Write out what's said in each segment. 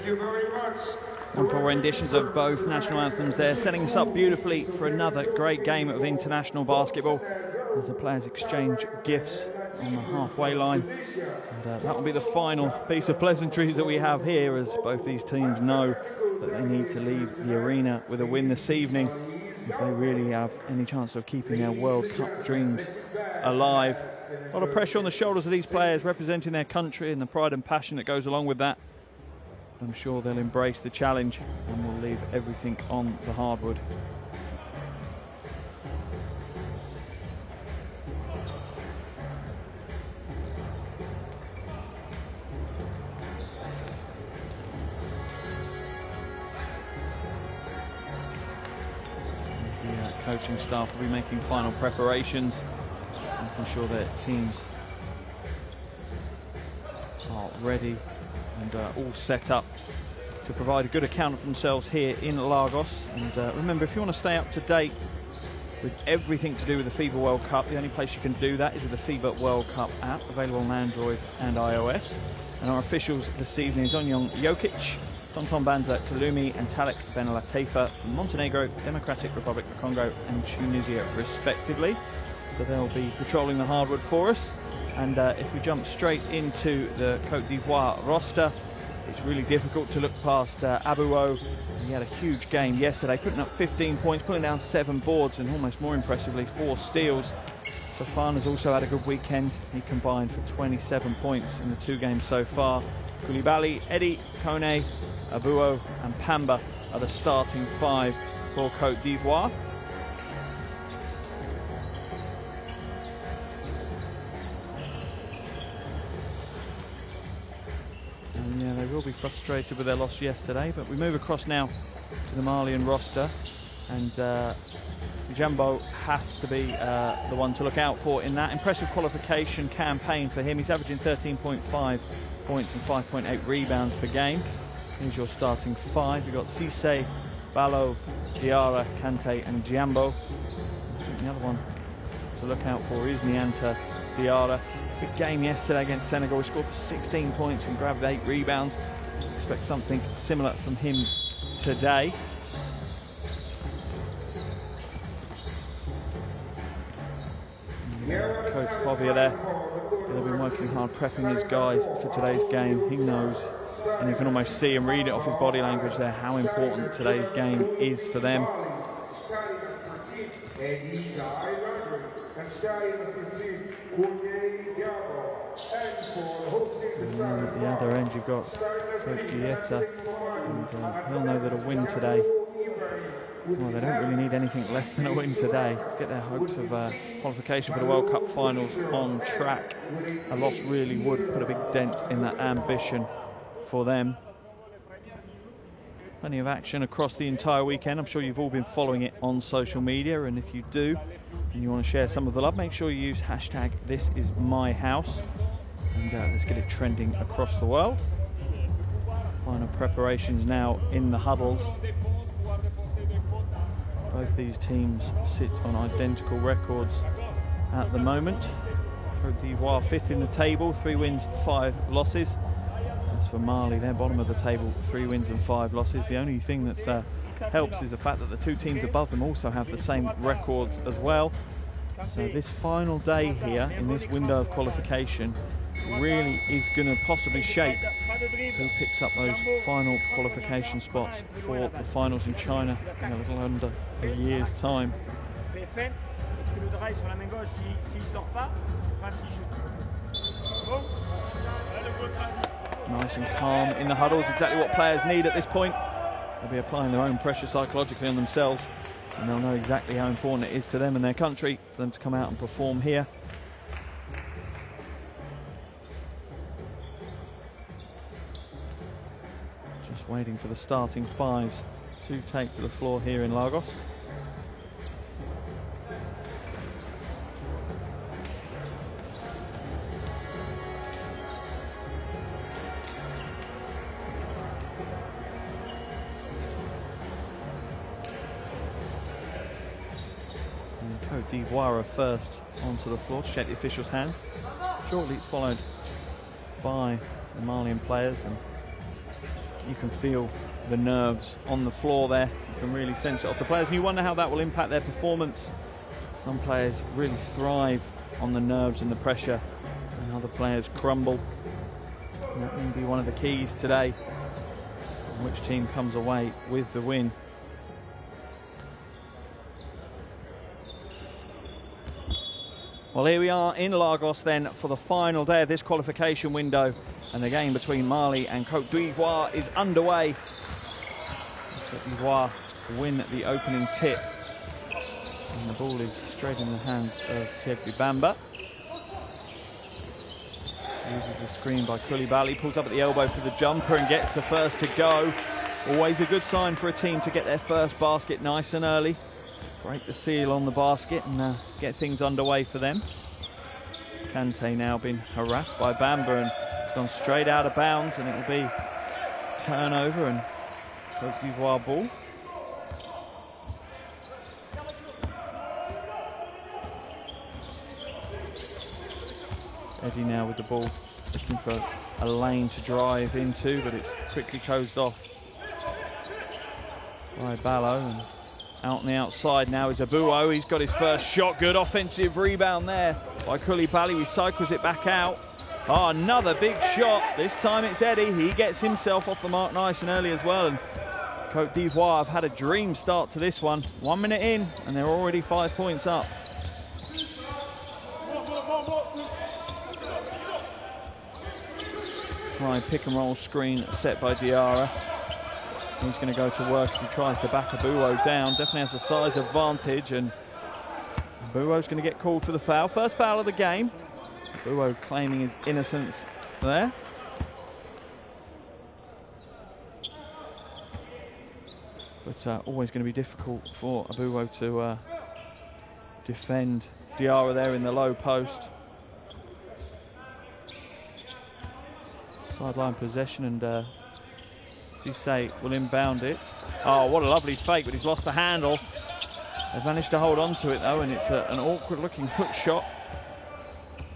Thank you very much. Wonderful renditions of both national anthems there, setting us up beautifully for another great game of international basketball as the players exchange gifts on the halfway line. And that will be the final piece of pleasantries that we have here, as both these teams know that they need to leave the arena with a win this evening if they really have any chance of keeping their World Cup dreams alive. A lot of pressure on the shoulders of these players representing their country and the pride and passion that goes along with that. I'm sure they'll embrace the challenge and will leave everything on the hardwood. The coaching staff will be making final preparations, making sure their teams are ready and all set up to provide a good account of themselves here in Lagos. And remember, if you want to stay up to date with everything to do with the FIBA World Cup, the only place you can do that is with the FIBA World Cup app, available on Android and iOS. And our officials this evening is Onyong Jokic, Tonton Banza Kalumi and Talek Benalatefa from Montenegro, Democratic Republic of Congo and Tunisia respectively. So they'll be patrolling the hardwood for us. And if we jump straight into the Cote d'Ivoire roster, it's really difficult to look past Abuo. He had a huge game yesterday, putting up 15 points, pulling down 7 boards, and almost more impressively, 4 steals. Fofana's also had a good weekend. He combined for 27 points in the 2 games so far. Koulibaly, Eddie, Kone, Abuo and Pamba are the starting 5 for Cote d'Ivoire. And yeah, they will be frustrated with their loss yesterday, but we move across now to the Malian roster, and Jambo has to be the one to look out for in that impressive qualification campaign for him. He's averaging 13.5 points and 5.8 rebounds per game. Here's your starting 5. You've got Cisse, Ballo, Diarra, Kante and Jambo. I think the other one to look out for is Nianta Diarra. Big game yesterday against Senegal. He scored 16 points and grabbed 8 rebounds. Expect something similar from him today. Coach Povia there. They've been working hard prepping his guys for today's game. He knows, and you can almost see and read it off his body language there, how important today's game is for them. And at the other end you've got Coach Guieta, and he'll know that a win today, well, they don't really need anything less than a win today to get their hopes of qualification for the World Cup finals on track. A loss really would put a big dent in that ambition for them. Plenty of action across the entire weekend. I'm sure you've all been following it on social media, and if you do and you want to share some of the love, make sure you use hashtag #ThisIsMyHouse, and let's get it trending across the world. Final preparations now in the huddles. Both these teams sit on identical records at the moment. Cote d'Ivoire 5th in the table, 3 wins, 5 losses. As for Mali, they're bottom of the table, 3 wins and 5 losses. The only thing that helps is the fact that the 2 teams above them also have the same records as well. So this final day here in this window of qualification really is going to possibly shape who picks up those final qualification spots for the finals in China in a little under a year's time. Nice and calm in the huddles, exactly what players need at this point. They'll be applying their own pressure psychologically on themselves, and they'll know exactly how important it is to them and their country for them to come out and perform here. Just waiting for the starting 5s to take to the floor here in Lagos. And Cote d'Ivoire are first onto the floor to shake the officials' hands. Shortly it's followed by the Malian players, and You can feel the nerves on the floor there. You can really sense it off the players, and you wonder how that will impact their performance. Some players really thrive on the nerves and the pressure, and other players crumble. And that may be one of the keys today on which team comes away with the win. Well, here we are in Lagos then for the final day of this qualification window, and the game between Mali and Cote d'Ivoire is underway. Cote d'Ivoire win the opening tip, and the ball is straight in the hands of Kegby Bamba. Uses the screen by Koulibaly, pulls up at the elbow for the jumper and gets the first to go. Always a good sign for a team to get their first basket nice and early. Break the seal on the basket and get things underway for them. Kante now been harassed by Bamba and it's gone straight out of bounds, and it will be turnover and Cote d'Ivoire ball. Eddie now with the ball, looking for a lane to drive into, but it's quickly closed off by Ballo. And out on the outside now is Abuo. He's got his first shot. Good offensive rebound there by Koulibaly. Recycles it back out. Oh, another big shot. This time it's Eddie. He gets himself off the mark nice and early as well. And Cote d'Ivoire have had a dream start to this one. 1 minute in, and they're already 5 points up. High pick and roll screen set by Diarra. He's going to go to work as he tries to back Abuo down. Definitely has a size advantage, and Abuo's going to get called for the foul. First foul of the game. Abuo claiming his innocence there. But always going to be difficult for Abuo to defend Diarra there in the low post. Sideline possession, and Cisse will inbound it. Oh, what a lovely fake, but he's lost the handle. They've managed to hold on to it though, and it's an awkward looking hook shot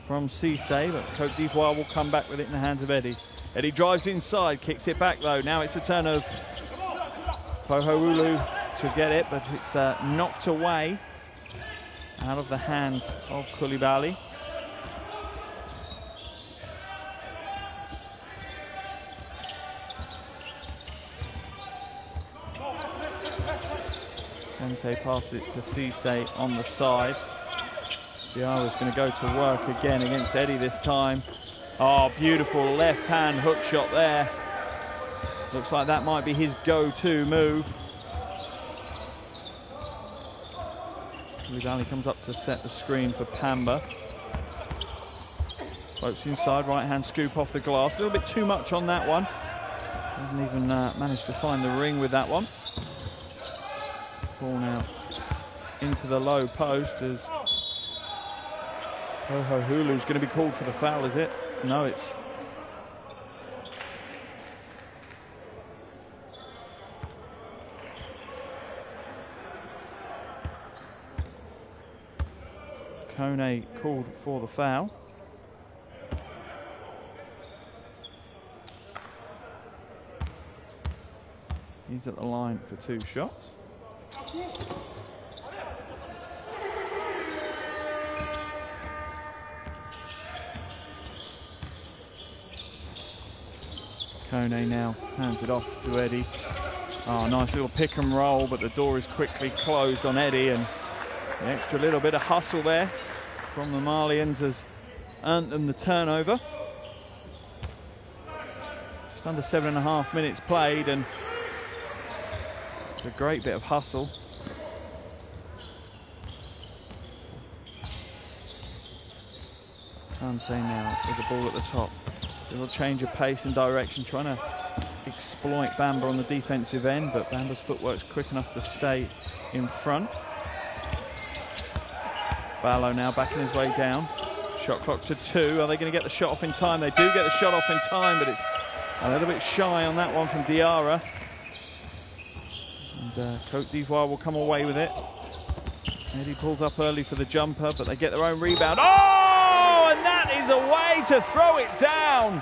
from Cisse, but Cote d'Ivoire will come back with it in the hands of Eddie. Eddie drives inside, kicks it back though. Now it's a turn of Pohoulu to get it, but it's knocked away out of the hands of Koulibaly. Kante passes it to Cisse on the side. Diarra's going to go to work again against Eddie this time. Oh, beautiful left-hand hook shot there. Looks like that might be his go-to move. Koulibaly comes up to set the screen for Pamba. Floats inside, right-hand scoop off the glass. A little bit too much on that one. Doesn't even manage to find the ring with that one. Ball now into the low post as Pohoulu's going to be called for the foul, is it? No, it's Kone called for the foul. He's at the line for 2 shots. Kone now hands it off to Eddie. Oh, nice little pick and roll, but the door is quickly closed on Eddie, and the extra little bit of hustle there from the Malians has earned them the turnover. Just under 7.5 minutes played, and it's a great bit of hustle. Kante now with the ball at the top. Little change of pace and direction, trying to exploit Bamba on the defensive end, but Bamba's footwork's quick enough to stay in front. Ballo now backing his way down. Shot clock to 2. Are they going to get the shot off in time? They do get the shot off in time, but it's a little bit shy on that one from Diarra. And Cote d'Ivoire will come away with it. Eddie pulls up early for the jumper, but they get their own rebound. Oh, and that is a way to throw it down.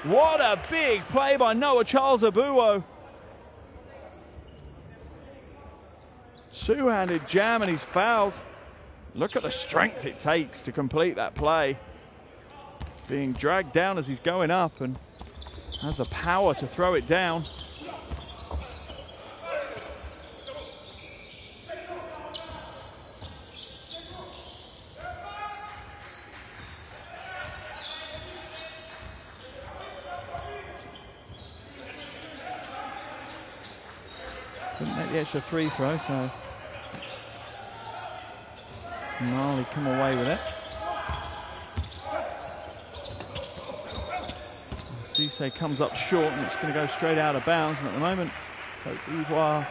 What a big play by Noah Charles Abuo. Two-handed jam and he's fouled. Look at the strength it takes to complete that play. Being dragged down as he's going up and has the power to throw it down. Couldn't make the extra free throw, so Mali come away with it. Cisse comes up short and it's going to go straight out of bounds. And at the moment, Cote d'Ivoire,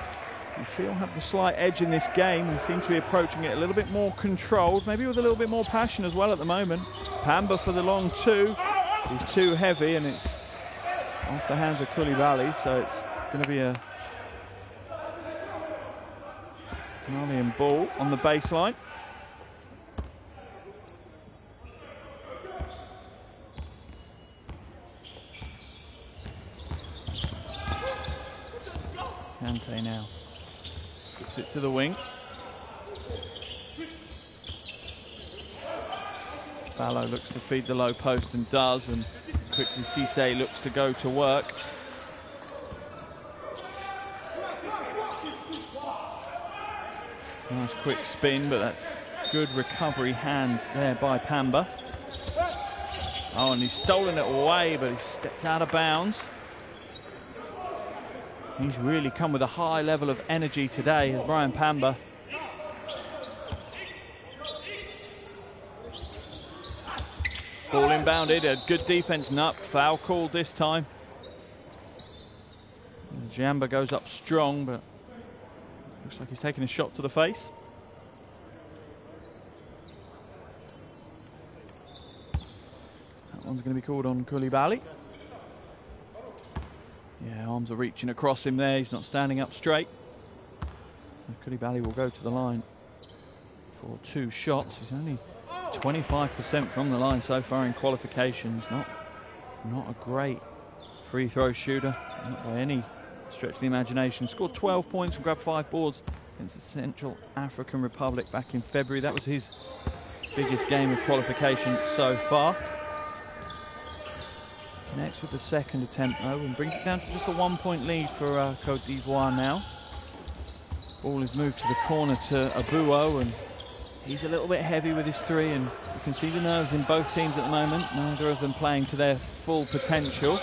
you feel, have the slight edge in this game. They seem to be approaching it a little bit more controlled, maybe with a little bit more passion as well at the moment. Pamba for the long two. He's too heavy and it's off the hands of Koulibaly, so it's going to be a Malian ball on the baseline. Kante now skips it to the wing. Ballo looks to feed the low post and does, and quickly Cisse looks to go to work. Nice quick spin, but that's good recovery hands there by Pamba. Oh, and he's stolen it away, but he stepped out of bounds. He's really come with a high level of energy today, as Brian Pamba. Ball inbounded, a good defense, Nuck. Foul called this time. Jamba goes up strong, but looks like he's taking a shot to the face. That one's going to be called on Koulibaly. Yeah, arms are reaching across him there. He's not standing up straight. So Koulibaly will go to the line for 2 shots. He's only 25% from the line so far in qualifications. Not a great free throw shooter, not by any stretch of the imagination. Scored 12 points and grabbed 5 boards against the Central African Republic back in February. That was his biggest game of qualification so far. Connects with the second attempt though and brings it down to just a 1-point lead for Cote d'Ivoire now. Ball is moved to the corner to Abuo, and he's a little bit heavy with his three, and you can see the nerves in both teams at the moment. Neither of them playing to their full potential.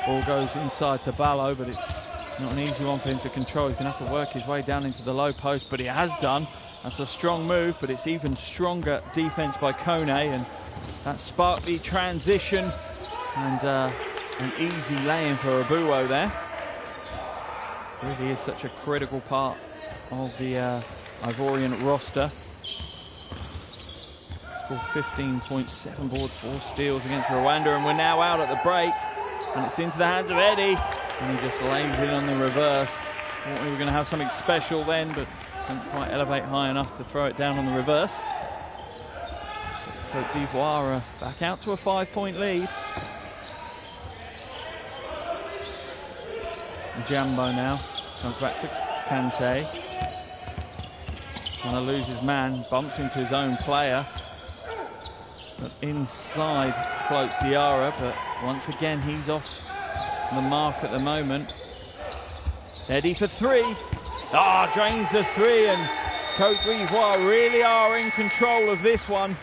Ball goes inside to Ballo, but it's not an easy one for him to control. He's going to have to work his way down into the low post, but he has done. That's a strong move, but it's even stronger defense by Kone, and that sparkly transition and an easy lay-in for Abuo there. Really is such a critical part of the Ivorian roster. Scored 15.7 boards, 4 steals against Rwanda, and we're now out at the break. And it's into the hands of Eddie, and he just lays in on the reverse. Thought we were going to have something special then, but couldn't quite elevate high enough to throw it down on the reverse. Cote d'Ivoire back out to a 5-point lead. Jambo now comes back to Kante. Trying to lose his man, bumps into his own player. But inside floats Diarra, but once again he's off the mark at the moment. Eddie for 3. Drains the 3, and Cote d'Ivoire really are in control of this one.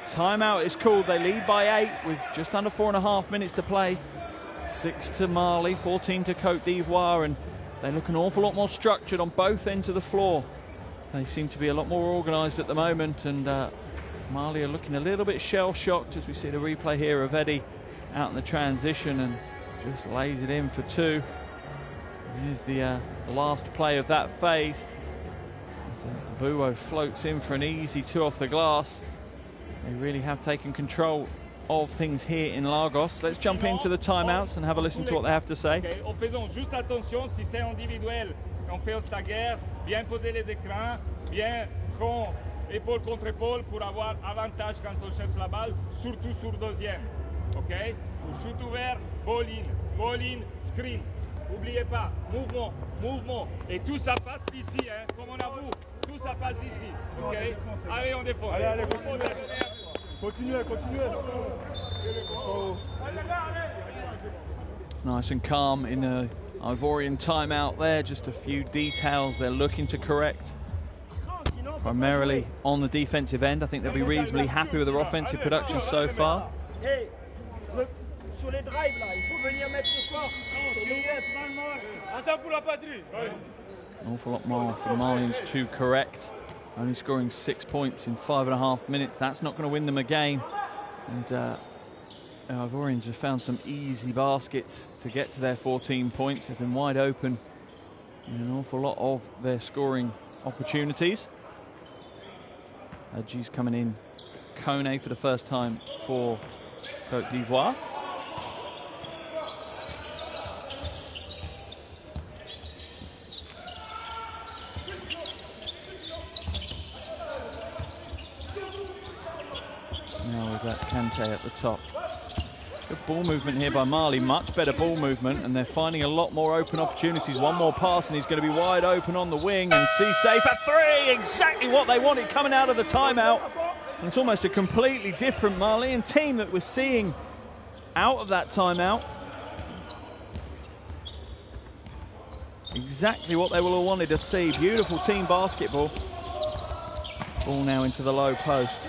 Timeout is called. They lead by 8 with just under 4.5 minutes to play. 6 to Mali, 14 to Cote d'Ivoire, and they look an awful lot more structured on both ends of the floor. They seem to be a lot more organised at the moment, and Mali are looking a little bit shell-shocked as we see the replay here of Eddie out in the transition and just lays it in for 2. Here's the last play of that phase. Abuo floats in for an easy 2 off the glass. They really have taken control of things here in Lagos. Let's jump into the timeouts and have a listen to what they have to say. Okay. Faisons juste attention si c'est individuel. On fait au stagger, bien poser les écrans, bien prendre épaule contre épaule pour avoir avantage quand on cherche la balle, surtout sur deuxième. Ok? Pour shoot ouvert, ball in, screen. N'oubliez pas, mouvement, mouvement. Et tout ça passe d'ici, hein, comme on avoue. Tout ça passe d'ici. Ok? Allez, on défense. Allez, continuez. Nice and calm in the Ivorian timeout there. Just a few details they're looking to correct. Primarily on the defensive end. I think they'll be reasonably happy with their offensive production so far. Sur les drives là, il faut venir mettre le corps. An awful lot more for the Malians to correct. Only scoring 6 points in 5.5 minutes. That's not going to win them a game. And the Ivorians have found some easy baskets to get to their 14 points. They've been wide open in an awful lot of their scoring opportunities. G's coming in. Kone for the first time for Cote d'Ivoire. Now with that Kante at the top. Good ball movement here by Mali, much better ball movement, and they're finding a lot more open opportunities. One more pass and he's going to be wide open on the wing, and C-Safe at three, exactly what they wanted coming out of the timeout. And it's almost a completely different Malian team that we're seeing out of that timeout. Exactly what they will have wanted to see. Beautiful team basketball. Ball now into the low post.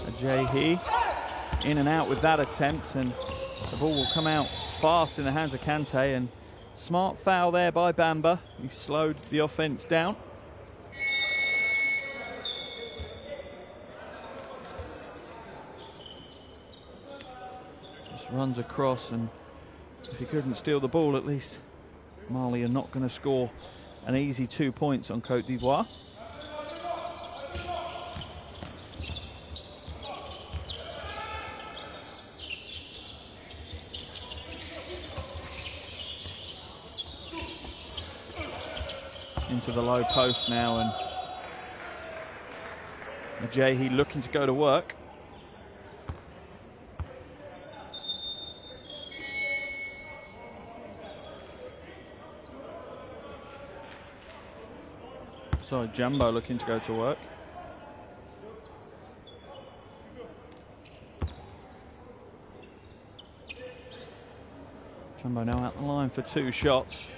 Ajayi in and out with that attempt, and the ball will come out fast in the hands of Kante, and smart foul there by Bamba. He slowed the offense down. Just runs across, and if he couldn't steal the ball, at least Mali are not going to score an easy 2 points on Cote d'Ivoire. Into the low post now, and Ajayi looking to go to work. So Jumbo looking to go to work. Jumbo now out the line for 2 shots.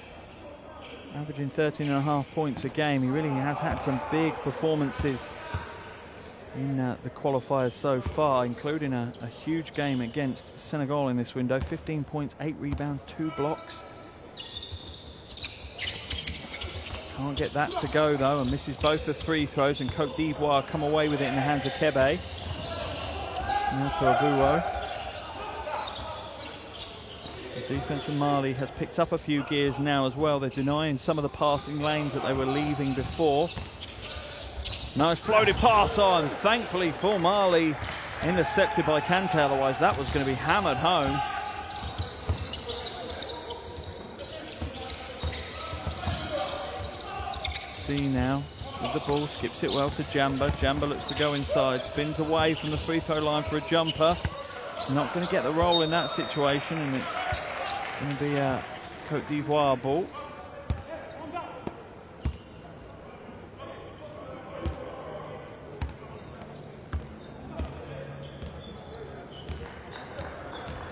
Averaging 13.5 points a game. He really has had some big performances in the qualifiers so far, including a huge game against Senegal in this window. 15 points, 8 rebounds, 2 blocks. Can't get that to go though, and misses both the free throws, and Cote d'Ivoire come away with it in the hands of Kebe. Now to Abuwo. The defense from Mali has picked up a few gears now as well. They're denying some of the passing lanes that they were leaving before. Nice floated pass on, thankfully for Mali, intercepted by Kante, otherwise that was going to be hammered home. See now with the ball, skips it well to Jamba. Jamba looks to go inside, spins away from the free throw line for a jumper. Not going to get the roll in that situation, and it's going to be a Cote d'Ivoire ball.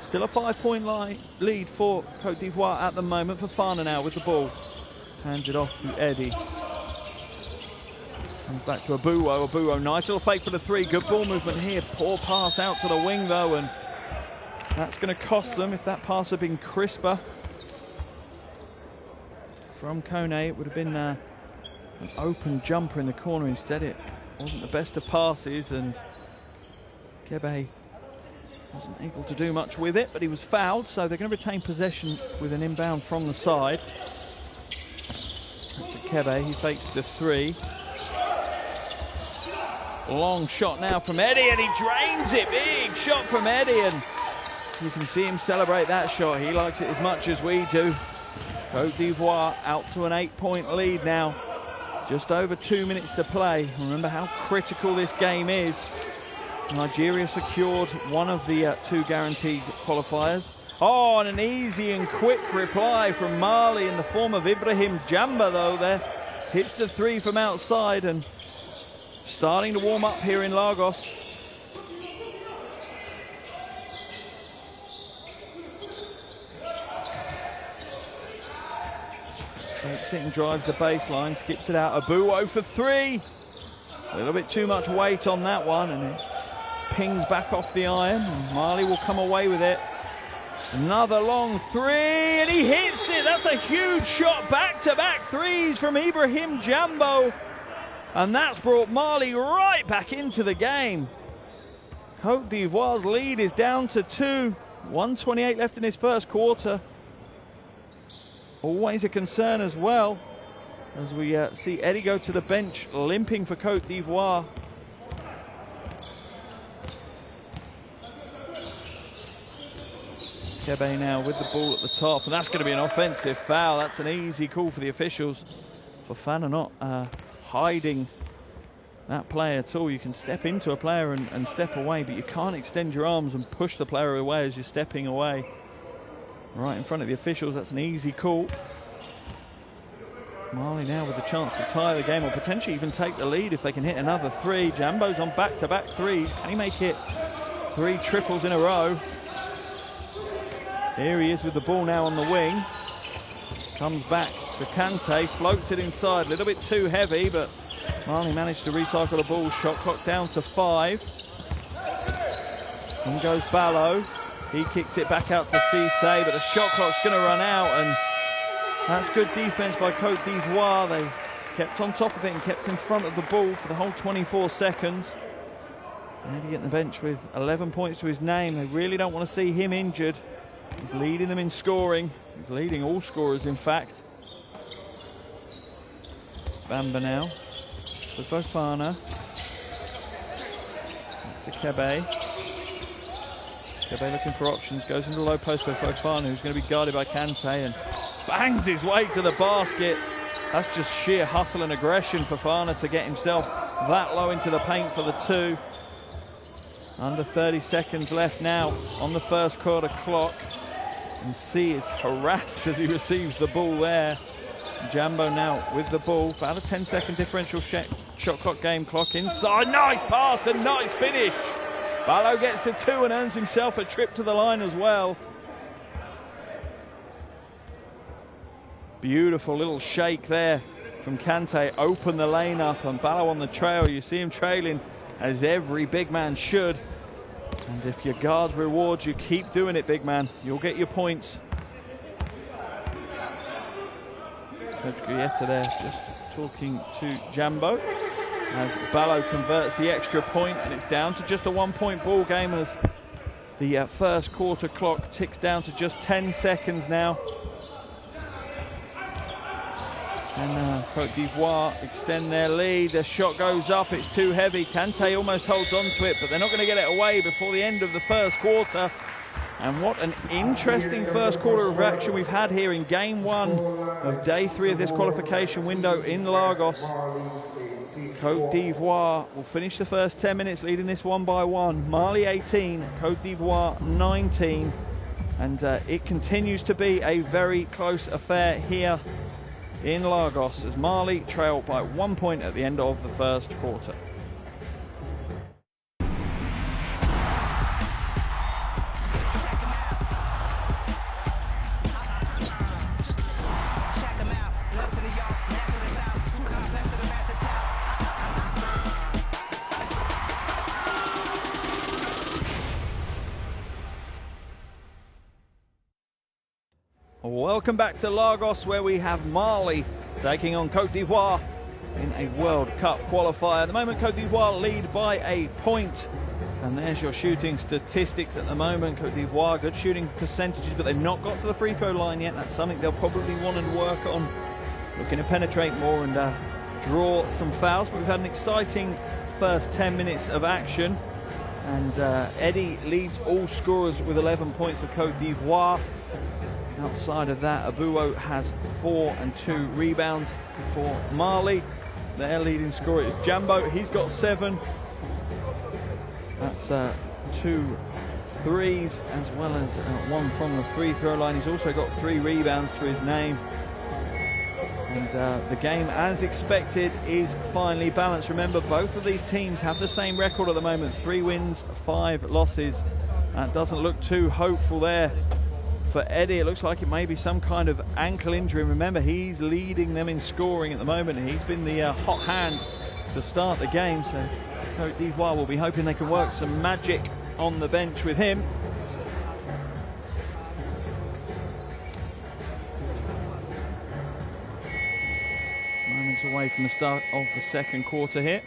Still a 5-point lead for Cote d'Ivoire at the moment. Fofana now with the ball. Hands it off to Eddie. Comes back to Abuwo. Abuwo, nice little fake for the 3. Good ball movement here. Poor pass out to the wing though, and that's going to cost them. If that pass had been crisper from Kone, it would have been an open jumper in the corner. Instead, it wasn't the best of passes, and Kebe wasn't able to do much with it, but he was fouled, so they're going to retain possession with an inbound from the side. Back to Kebe, he fakes the 3. Long shot now from Eddie, and he drains it. Big shot from Eddie, and you can see him celebrate that shot. He likes it as much as we do. Cote d'Ivoire out to an 8-point lead now. Just over 2 minutes to play. Remember how critical this game is. Nigeria secured one of the 2 guaranteed qualifiers. Oh, and an easy and quick reply from Mali in the form of Ibrahim Jamba, though, there. Hits the 3 from outside and starting to warm up here in Lagos. Takes it and drives the baseline, skips it out. Abuo for 3. A little bit too much weight on that one, and it pings back off the iron. And Mali will come away with it. Another long 3, and he hits it. That's a huge shot. Back-to-back 3s from Ibrahim Jambo. And that's brought Mali right back into the game. Cote d'Ivoire's lead is down to 2. 1:28 left in this first quarter. Always a concern as well, as we see Eddie go to the bench, limping for Cote d'Ivoire. Kebe now with the ball at the top, and that's going to be an offensive foul. That's an easy call for the officials. Fofana not hiding that player at all. You can step into a player and step away, but you can't extend your arms and push the player away as you're stepping away. Right in front of the officials, that's an easy call. Mali now with the chance to tie the game or potentially even take the lead if they can hit another 3. Jambo's on back-to-back 3s. Can he make it 3 triples in a row? Here he is with the ball now on the wing. Comes back to Kante, floats it inside, a little bit too heavy, but Mali managed to recycle the ball. Shot clock down to 5. In goes Ballo. He kicks it back out to Cisse, but the shot clock's going to run out, and that's good defense by Cote d'Ivoire. They kept on top of it and kept in front of the ball for the whole 24 seconds. Eddie at the bench with 11 points to his name. They really don't want to see him injured. He's leading them in scoring. He's leading all scorers, in fact. Bamba now to Fofana. To Kebe. Kebe looking for options, goes into the low post for Fofana, who's going to be guarded by Kante, and bangs his way to the basket. That's just sheer hustle and aggression for Fofana to get himself that low into the paint for the 2. Under 30 seconds left now on the first quarter clock. And C is harassed as he receives the ball there. Jambo now with the ball. About a 10-second differential shot clock, game clock inside. Nice pass and nice finish. Ballo gets to 2 and earns himself a trip to the line as well. Beautiful little shake there from Kante. Open the lane up, and Ballo on the trail. You see him trailing as every big man should. And if your guards reward you, keep doing it, big man. You'll get your points. Coach Guietta there just talking to Jambo as Ballo converts the extra point, and it's down to just a 1-point ball game as the first quarter clock ticks down to just 10 seconds now. And Cote d'Ivoire extend their lead. Their shot goes up, it's too heavy. Kante almost holds on to it, but they're not going to get it away before the end of the first quarter. And what an interesting first quarter of action we've had here in game 1 of day 3 of this qualification window in Lagos. Cote d'Ivoire will finish the first 10 minutes leading this 1 by 1. Mali 18, Cote d'Ivoire 19. And it continues to be a very close affair here in Lagos as Mali trail by 1 point at the end of the first quarter. Welcome back to Lagos, where we have Mali taking on Cote d'Ivoire in a World Cup qualifier. At the moment, Cote d'Ivoire lead by a point. And there's your shooting statistics at the moment. Cote d'Ivoire, good shooting percentages, but they've not got to the free throw line yet. That's something they'll probably want to work on. Looking to penetrate more and draw some fouls. But we've had an exciting first 10 minutes of action. And Eddie leads all scorers with 11 points for Cote d'Ivoire. Outside of that, Abuo has 4 and 2 rebounds for Mali. their leading scorer is Jambo. He's got 7. That's 2 threes as well as 1 from the free throw line. He's also got 3 rebounds to his name. And the game, as expected, is finally balanced. Remember, both of these teams have the same record at the moment. 3 wins, 5 losses. That doesn't look too hopeful there for Eddie. It looks like it may be some kind of ankle injury. Remember, he's leading them in scoring at the moment. He's been the hot hand to start the game. So Cote d'Ivoire will be hoping they can work some magic on the bench with him. Moments away from the start of the second quarter here.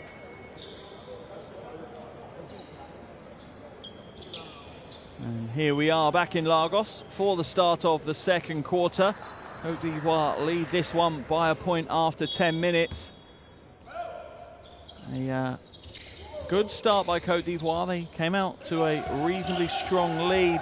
And here we are back in Lagos for the start of the second quarter. Cote d'Ivoire lead this one by a point after 10 minutes. A good start by Cote d'Ivoire. They came out to a reasonably strong lead.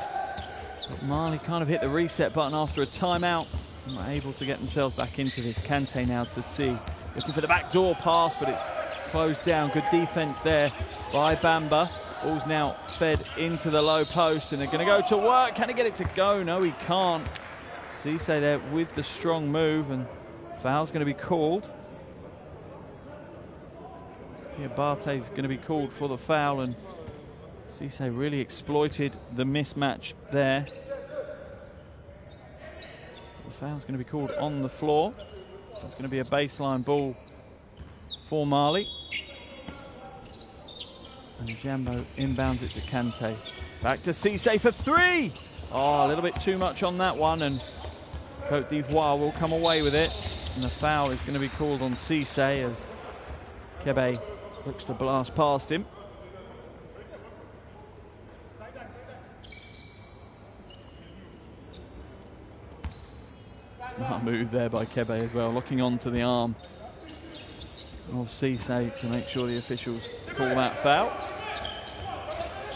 But Mali kind of hit the reset button after a timeout and were able to get themselves back into this. Kante now to see. Looking for the backdoor pass, but it's closed down. Good defense there by Bamba. Ball's now fed into the low post, and they're going to go to work. Can he get it to go? No, he can't. Cisse there with the strong move, and foul's going to be called. Diabate's going to be called for the foul, and Cisse really exploited the mismatch there. The foul's going to be called on the floor. So it's going to be a baseline ball for Mali. And Jambo inbounds it to Kante. Back to Cisse for 3! Oh, a little bit too much on that one, and Cote d'Ivoire will come away with it. And the foul is going to be called on Cisse as Kebe looks to blast past him. Smart move there by Kebe as well, looking onto the arm of Cisse to make sure the officials call that foul.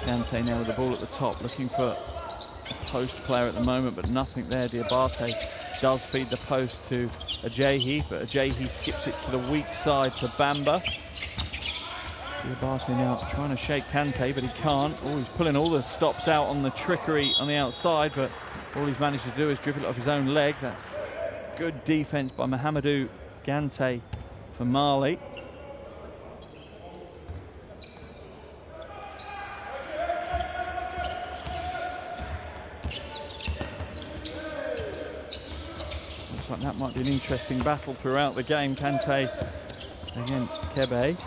Kante now with the ball at the top, looking for a post player at the moment, but nothing there. Diabate does feed the post to Ajayi, but Ajayi skips it to the weak side to Bamba. Diabate now trying to shake Kante, but he can't. Oh, he's pulling all the stops out on the trickery on the outside, but all he's managed to do is dribble it off his own leg. That's good defense by Mahamadou Gante for Mali. Looks like that might be an interesting battle throughout the game. Kante against Kebe.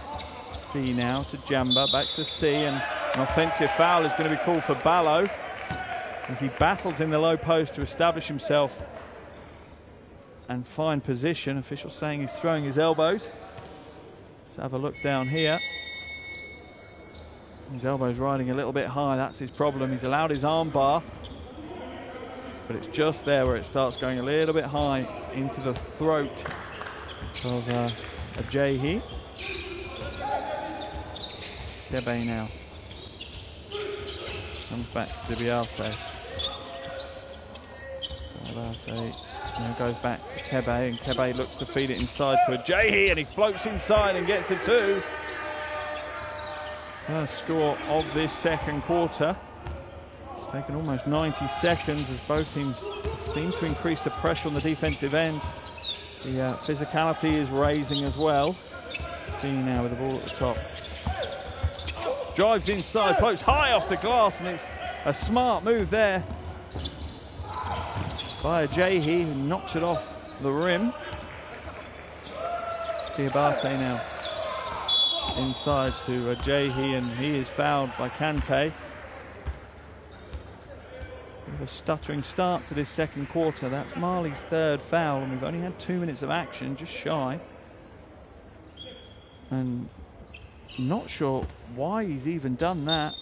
C now to Jamba, back to C, and an offensive foul is going to be called for Ballo as he battles in the low post to establish himself and find position. Official saying he's throwing his elbows. Let's have a look down here. His elbow's riding a little bit high, that's his problem. He's allowed his arm bar, but it's just there where it starts going a little bit high into the throat of Ajayi. Kebe now comes back to Diabate. Diabate now goes back to Kebe, and Kebe looks to feed it inside to Ajayi, and he floats inside and gets it too. First score of this second quarter. It's taken almost 90 seconds as both teams seem to increase the pressure on the defensive end. The physicality is raising as well. See now with the ball at the top. Drives inside, floats high off the glass, and it's a smart move there by Ajayi, who knocks it off the rim. Diabate now inside to Ajayi, and he is fouled by Kante. With a stuttering start to this second quarter. That's Mali's third foul, and we've only had 2 minutes of action, just shy. And not sure why he's even done that.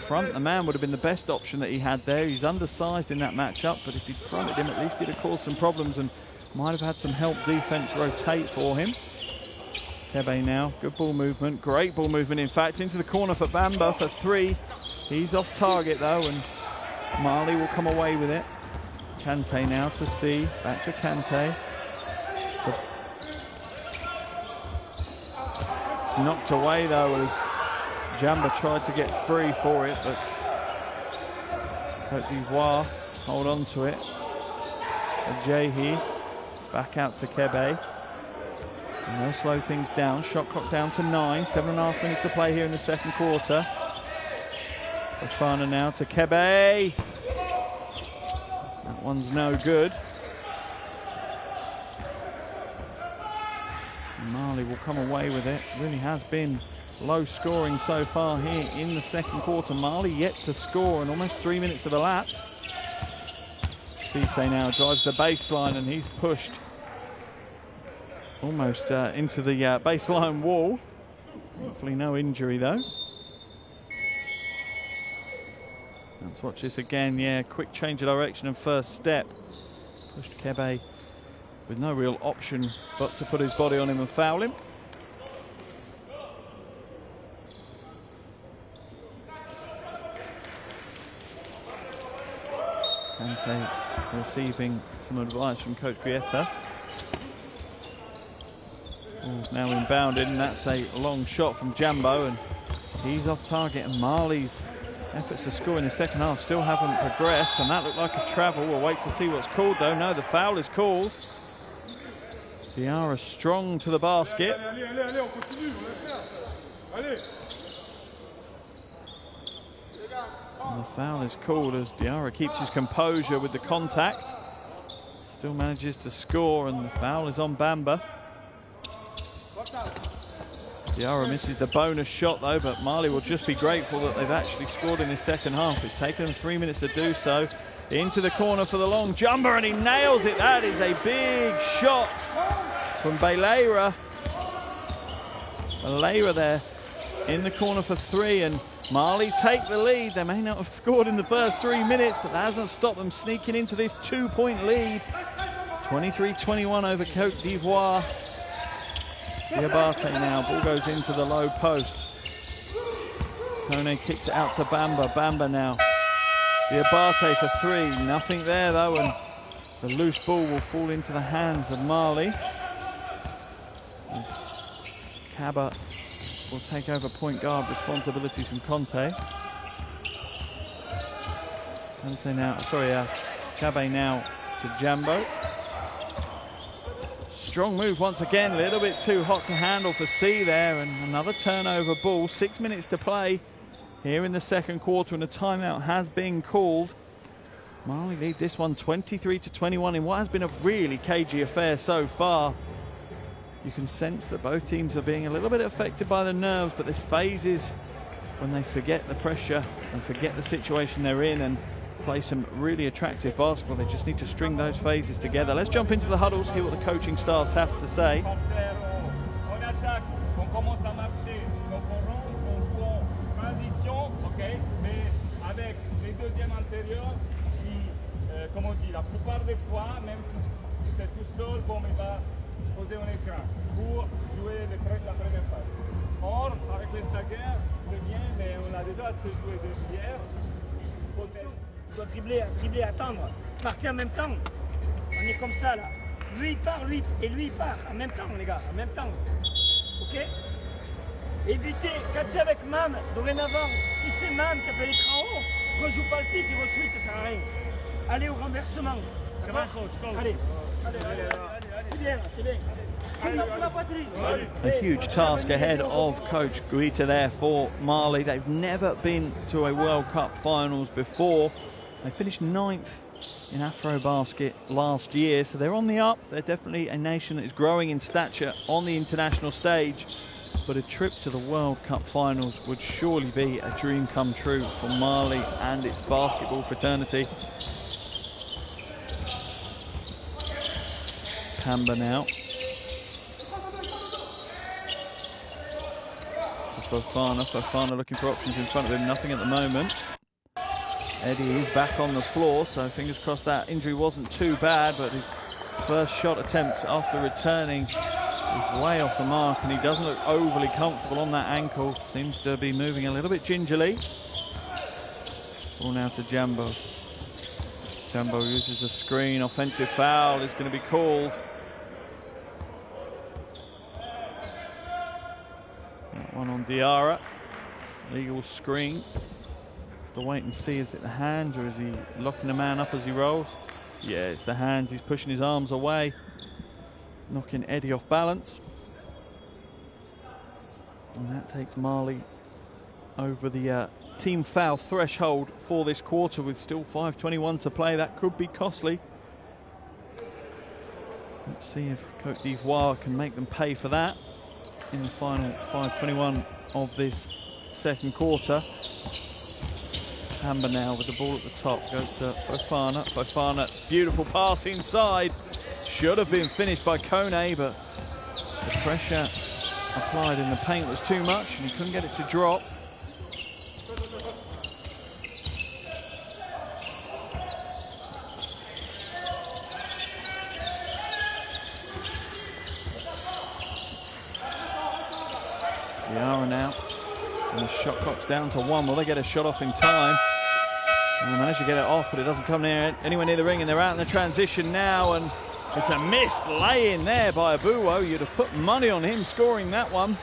Front the man would have been the best option that he had there. He's undersized in that matchup, but if he'd fronted him, at least he'd have caused some problems and might have had some help defense rotate for him. Kebe now, good ball movement, great ball movement in fact, into the corner for Bamba for 3. He's off target though, and Mali will come away with it. Kante now to C, back to Kante. It's knocked away though as Jamba tried to get free for it, but Cote d'Ivoire hold on to it. Ajayi back out to Kebe. And they'll slow things down. Shot clock down to 9. 7.5 minutes to play here in the second quarter. Bafana now to Kebe. That one's no good. Mali will come away with it. Really has been low scoring so far here in the second quarter. Mali yet to score and almost 3 minutes have elapsed. Cisse now drives the baseline and he's pushed almost into the baseline wall. Hopefully no injury though. Let's watch this again. Yeah, quick change of direction and first step. Pushed Kebe with no real option but to put his body on him and foul him. Kante receiving some advice from Coach Guetta. Ball's now inbounded, and that's a long shot from Jambo, and he's off target. And Mali's efforts to score in the second half still haven't progressed, and that looked like a travel. We'll wait to see what's called though. No, the foul is called. Diarra strong to the basket. And the foul is called as Diarra keeps his composure with the contact. Still manages to score, and the foul is on Bamba. Diarra misses the bonus shot though, but Mali will just be grateful that they've actually scored in the second half. It's taken them 3 minutes to do so. Into the corner for the long jumper, and he nails it. That is a big shot from Baleira. Baleira there in the corner for 3, and Mali take the lead. They may not have scored in the first 3 minutes, but that hasn't stopped them sneaking into this 2-point lead. 23-21 over Cote d'Ivoire. Diabate now, ball goes into the low post. Kone kicks it out to Bamba. Bamba now. Diabate for 3, nothing there though, and the loose ball will fall into the hands of Mali. As Kaba will take over point guard responsibilities from Conte. Conte now, Kabe now to Jambo. Strong move once again, a little bit too hot to handle for C there, and another turnover ball. 6 minutes to play here in the second quarter, and a timeout has been called. Mali lead this one 23-21 in what has been a really cagey affair so far. You can sense that both teams are being a little bit affected by the nerves, but there's phases when they forget the pressure and forget the situation they're in and play some really attractive basketball. They just need to string those phases together. Let's jump into the huddles, hear what the coaching staffs have to say. Comment on dit, la plupart des fois, même si c'est tout seul, bon, il va poser un écran pour jouer la première phase. Or, avec les staggers, c'est bien, mais on a déjà assez joué de hier. Tu dois dribbler, attendre, marquer en même temps. On est comme ça là. Lui il part, lui il part. En même temps les gars, en même temps. Ok? Évitez, quand c'est avec Mam, dorénavant, si c'est Mam qui a fait l'écran haut, rejoue pas le pic, il re-switch, ça sert à rien. Allez au renversement. Allez. C'est bien, c'est bien. A huge task ahead of Coach Guita there for Mali. They've never been to a World Cup finals before. They finished 9th in AfroBasket last year, so they're on the up. They're definitely a nation that is growing in stature on the international stage. But a trip to the World Cup finals would surely be a dream come true for Mali and its basketball fraternity. Pamba now. Fofana looking for options in front of him, nothing at the moment. Eddie is back on the floor, so fingers crossed that injury wasn't too bad, but his first shot attempt after returning is way off the mark, and he doesn't look overly comfortable on that ankle. Seems to be moving a little bit gingerly. Ball now to Jambo. Jambo uses a screen, offensive foul is going to be called. One on Diarra. Legal screen. Have to wait and see, is it the hands or is he locking the man up as he rolls? Yeah, it's the hands. He's pushing his arms away, knocking Eddie off balance. And that takes Mali over the team foul threshold for this quarter with still 5:21 to play. That could be costly. Let's see if Cote d'Ivoire can make them pay for that in the final 5:21 of this second quarter. Amber now with the ball at the top, goes to Fofana. Fofana, beautiful pass inside. Should have been finished by Kone, but the pressure applied in the paint was too much and he couldn't get it to drop. Diarra now, and the shot clock's down to 1. Will they get a shot off in time? And they managed to get it off, but it doesn't come anywhere near the ring, and they're out in the transition now, and it's a missed lay-in there by Abuwo. You'd have put money on him scoring that one.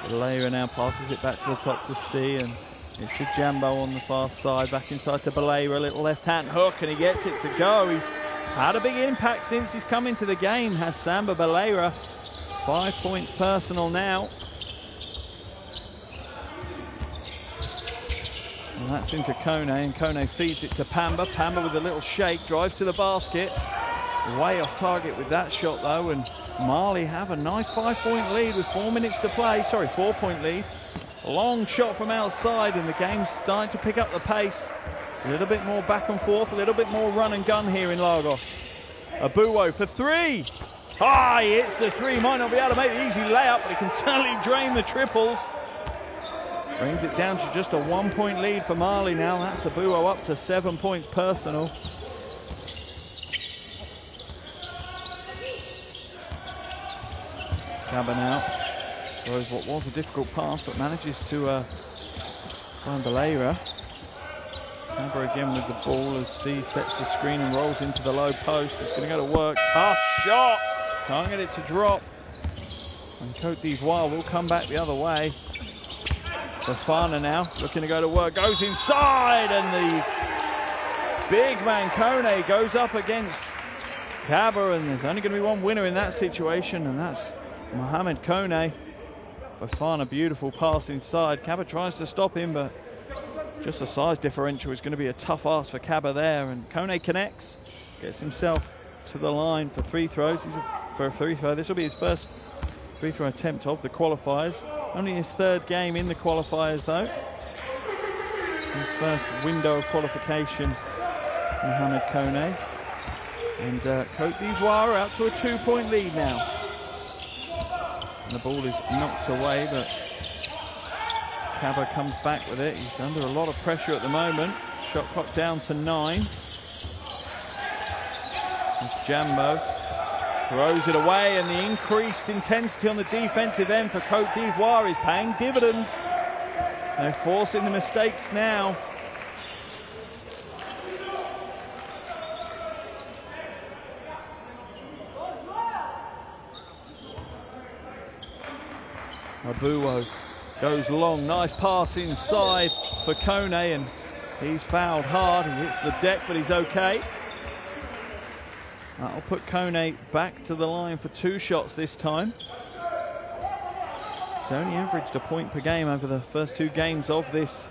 Balera now passes it back to the top to C, and it's to Jambo on the far side, back inside to Balera, a little left-hand hook, and he gets it to go. He's had a big impact since he's come into the game, has Samba Balera. 5 points personal now. And that's into Kone, and Kone feeds it to Pamba. Pamba with a little shake, drives to the basket. Way off target with that shot though, and Mali have a nice 5-point lead with 4 minutes to play. Sorry, 4-point lead. A long shot from outside, and the game's starting to pick up the pace. A little bit more back and forth, a little bit more run and gun here in Lagos. Abuwo for 3. Ah, he hits the 3. Might not be able to make the easy layup, but he can certainly drain the triples. Brings it down to just a 1-point lead for Mali now. That's Abuwo up to 7 points personal. Kaba now throws what was a difficult pass, but manages to find Balera. Kaba again with the ball as C sets the screen and rolls into the low post. It's going to go to work. Tough shot. Can't get it to drop. And Cote d'Ivoire will come back the other way. Fofana now looking to go to work. Goes inside, and the big man Kone goes up against Kaba, and there's only going to be one winner in that situation, and that's Mohamed Kone. Fofana, beautiful pass inside. Kaba tries to stop him, but just a size differential is going to be a tough ask for Kaba there, and Kone connects, gets himself to the line for free throws. For a free throw, this will be his first free throw attempt of the qualifiers. Only his 3rd game in the qualifiers though. His first window of qualification, Mohamed Kone. And Cote d'Ivoire out to a 2-point lead now. And the ball is knocked away, but Kaba comes back with it. He's under a lot of pressure at the moment. Shot clock down to 9. There's Jambo. Throws it away, and the increased intensity on the defensive end for Cote d'Ivoire is paying dividends. They're forcing the mistakes now. Abuwo goes long, nice pass inside for Kone, and he's fouled hard. He hits the deck, but he's okay. That'll put Kone back to the line for 2 shots this time. He's only averaged a point per game over the first 2 games of this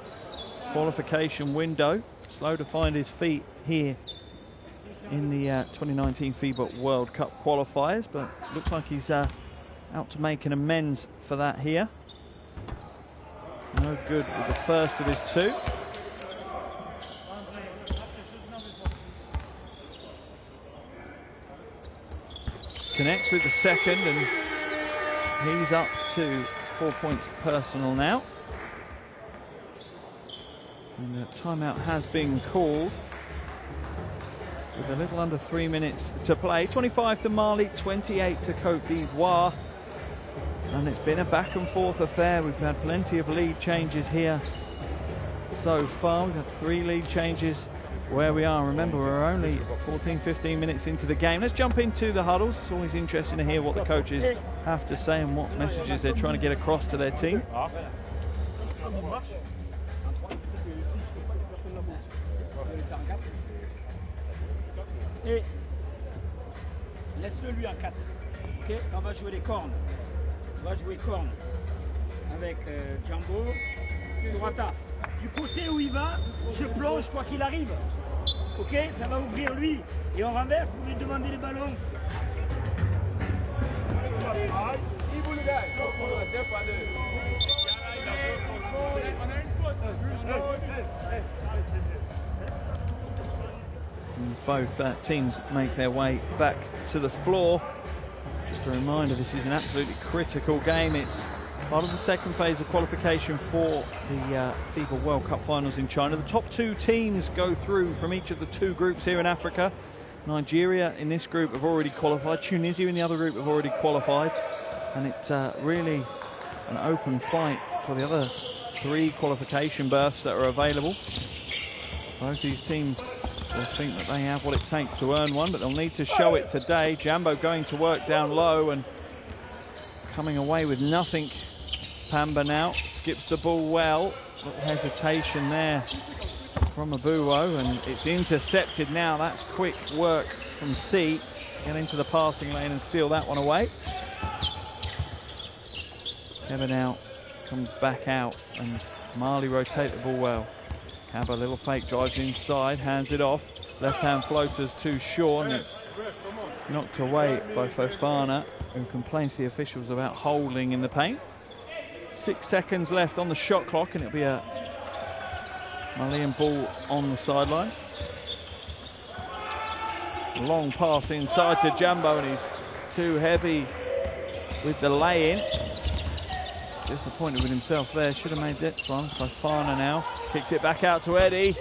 qualification window. Slow to find his feet here in the 2019 FIBA World Cup qualifiers, but looks like he's out to make an amends for that here. No good with the first of his 2. Connects with the second, and he's up to 4 points personal now. And the timeout has been called with a little under 3 minutes to play. 25 to Mali, 28 to Cote d'Ivoire. And it's been a back and forth affair. We've had plenty of lead changes here so far. We've had 3 lead changes where we are. Remember, we're only 14, 15 minutes into the game. Let's jump into the huddles. It's always interesting to hear what the coaches have to say and what messages they're trying to get across to their team. Et laisse-le lui en 4. Ok, on va jouer les cornes. On va jouer cornes avec Djambo sur Ata. Du côté où il va, je plonge quoi qu'il arrive. Ok, ça va ouvrir lui. Et on renverse pour lui demander les ballons. As both teams make their way back to the floor. Just a reminder, this is an absolutely critical game. It's part of the second phase of qualification for the FIBA World Cup finals in China. The top 2 teams go through from each of the 2 groups here in Africa. Nigeria in this group have already qualified. Tunisia in the other group have already qualified. And it's really an open fight for the other 3 qualification berths that are available. Both these teams will think that they have what it takes to earn one, but they'll need to show it today. Jambo going to work down low and coming away with nothing. Pamba now skips the ball well. Little hesitation there from Abuo, and it's intercepted now. That's quick work from C. Get into the passing lane and steal that one away. Keba now comes back out, and Mali rotate the ball well. Keba, a little fake, drives inside, hands it off. Left-hand floater's too short, and it's knocked away by Fofana, who complains to the officials about holding in the paint. 6 seconds left on the shot clock, and it'll be a Malian ball on the sideline. Long pass inside to Jambo, and he's too heavy with the lay-in. Disappointed with himself there, should have made this one. Fofana now kicks it back out to Eddie.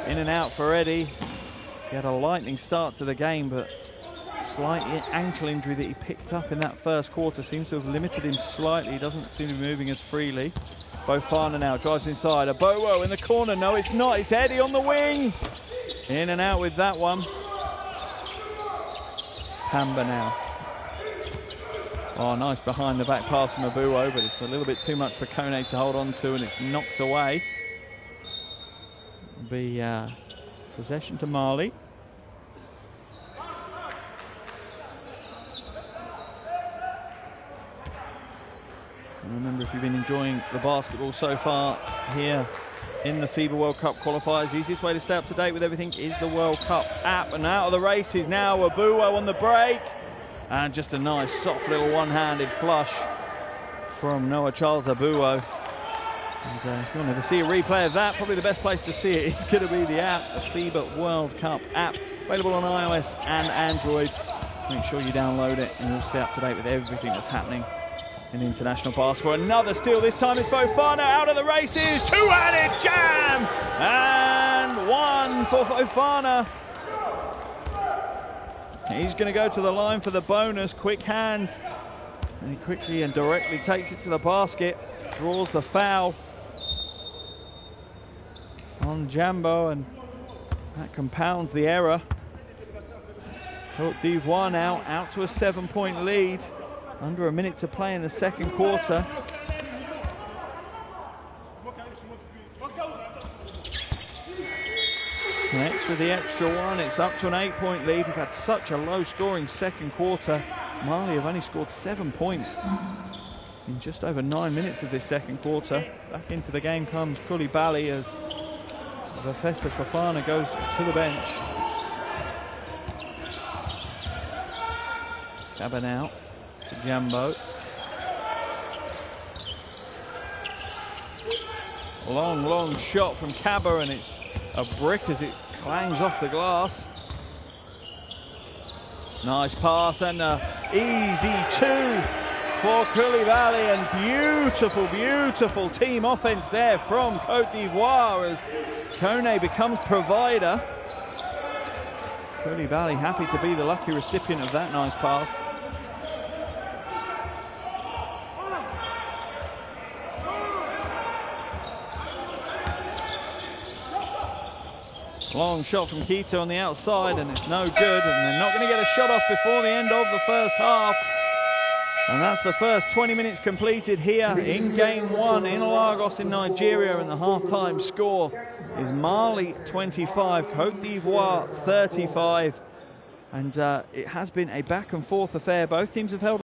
In and out for Eddie. He had a lightning start to the game, but slight ankle injury that he picked up in that first quarter seems to have limited him slightly. He doesn't seem to be moving as freely. Fofana now drives inside. Abowo in the corner. No, it's not. It's Eddie on the wing. In and out with that one. Pamba now. Oh, nice behind the back pass from Abuo, but it's a little bit too much for Kone to hold on to, and it's knocked away. It'll be possession to Mali. And remember, if you've been enjoying the basketball so far here in the FIBA World Cup qualifiers, the easiest way to stay up to date with everything is the World Cup app. And out of the races now, Abuo on the break. And just a nice, soft little one-handed flush from Noah Charles Abuo. And if you wanted to see a replay of that, probably the best place to see it is going to be the app, the FIBA World Cup app, available on iOS and Android. Make sure you download it and you'll stay up to date with everything that's happening in international basketball. Another steal, this time it's Fofana out of the races. Two-handed jam! And one for Fofana. He's going to go to the line for the bonus. Quick hands. And he quickly and directly takes it to the basket. Draws the foul on Jambo, and that compounds the error. Cote d'Ivoire now out to a 7-point lead. Under a minute to play in the second quarter. Connects with the extra one. It's up to an 8-point lead. We've had such a low-scoring second quarter. Mali have only scored 7 points in just over 9 minutes of this second quarter. Back into the game comes Koulibaly as Professor Fofana goes to the bench. Kaba now to Jambo. Long shot from Kaba, and it's a brick as it clangs off the glass. Nice pass and an easy two for Koulibaly, and beautiful team offense there from Cote d'Ivoire as Kone becomes provider. Koulibaly happy to be the lucky recipient of that nice pass. Long shot from Quito on the outside, and it's no good, and they're not going to get a shot off before the end of the first half. And that's the first 20 minutes completed here in Game 1 in Lagos in Nigeria, and the half-time score is Mali 25, Cote d'Ivoire 35. And it has been a back-and-forth affair. Both teams have held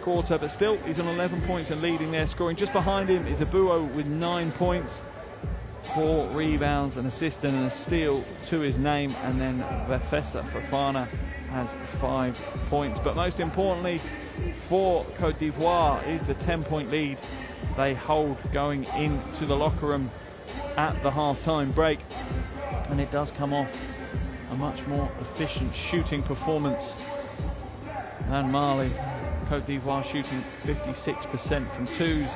quarter, but still he's on 11 points and leading there. Scoring just behind him is Abuo with 9 points, 4 rebounds, an assist and a steal to his name, and then Vefesa Fofana has 5 points. But most importantly for Cote d'Ivoire is the 10-point lead they hold going into the locker room at the half-time break, and it does come off a much more efficient shooting performance than Mali. Cote d'Ivoire shooting 56% from twos,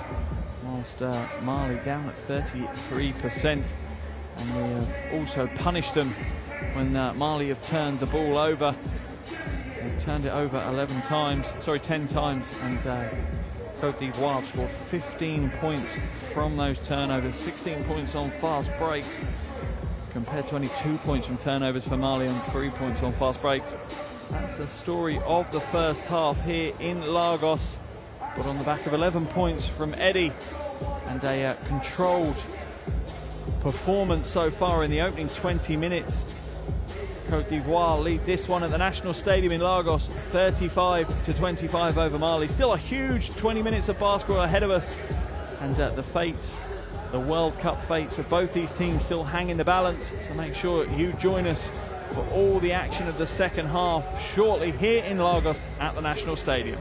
whilst Mali down at 33%. And we have also punished them when Mali have turned the ball over. They've turned it over 10 times, and Cote d'Ivoire scored 15 points from those turnovers, 16 points on fast breaks, compared to only 2 points from turnovers for Mali and 3 points on fast breaks. That's the story of the first half here in Lagos, but on the back of 11 points from Eddie and a controlled performance so far in the opening 20 minutes. Cote d'Ivoire lead this one at the National Stadium in Lagos, 35-25 over Mali. Still a huge 20 minutes of basketball ahead of us, and the World Cup fates of both these teams still hang in the balance, so make sure you join us for all the action of the second half shortly here in Lagos at the National Stadium.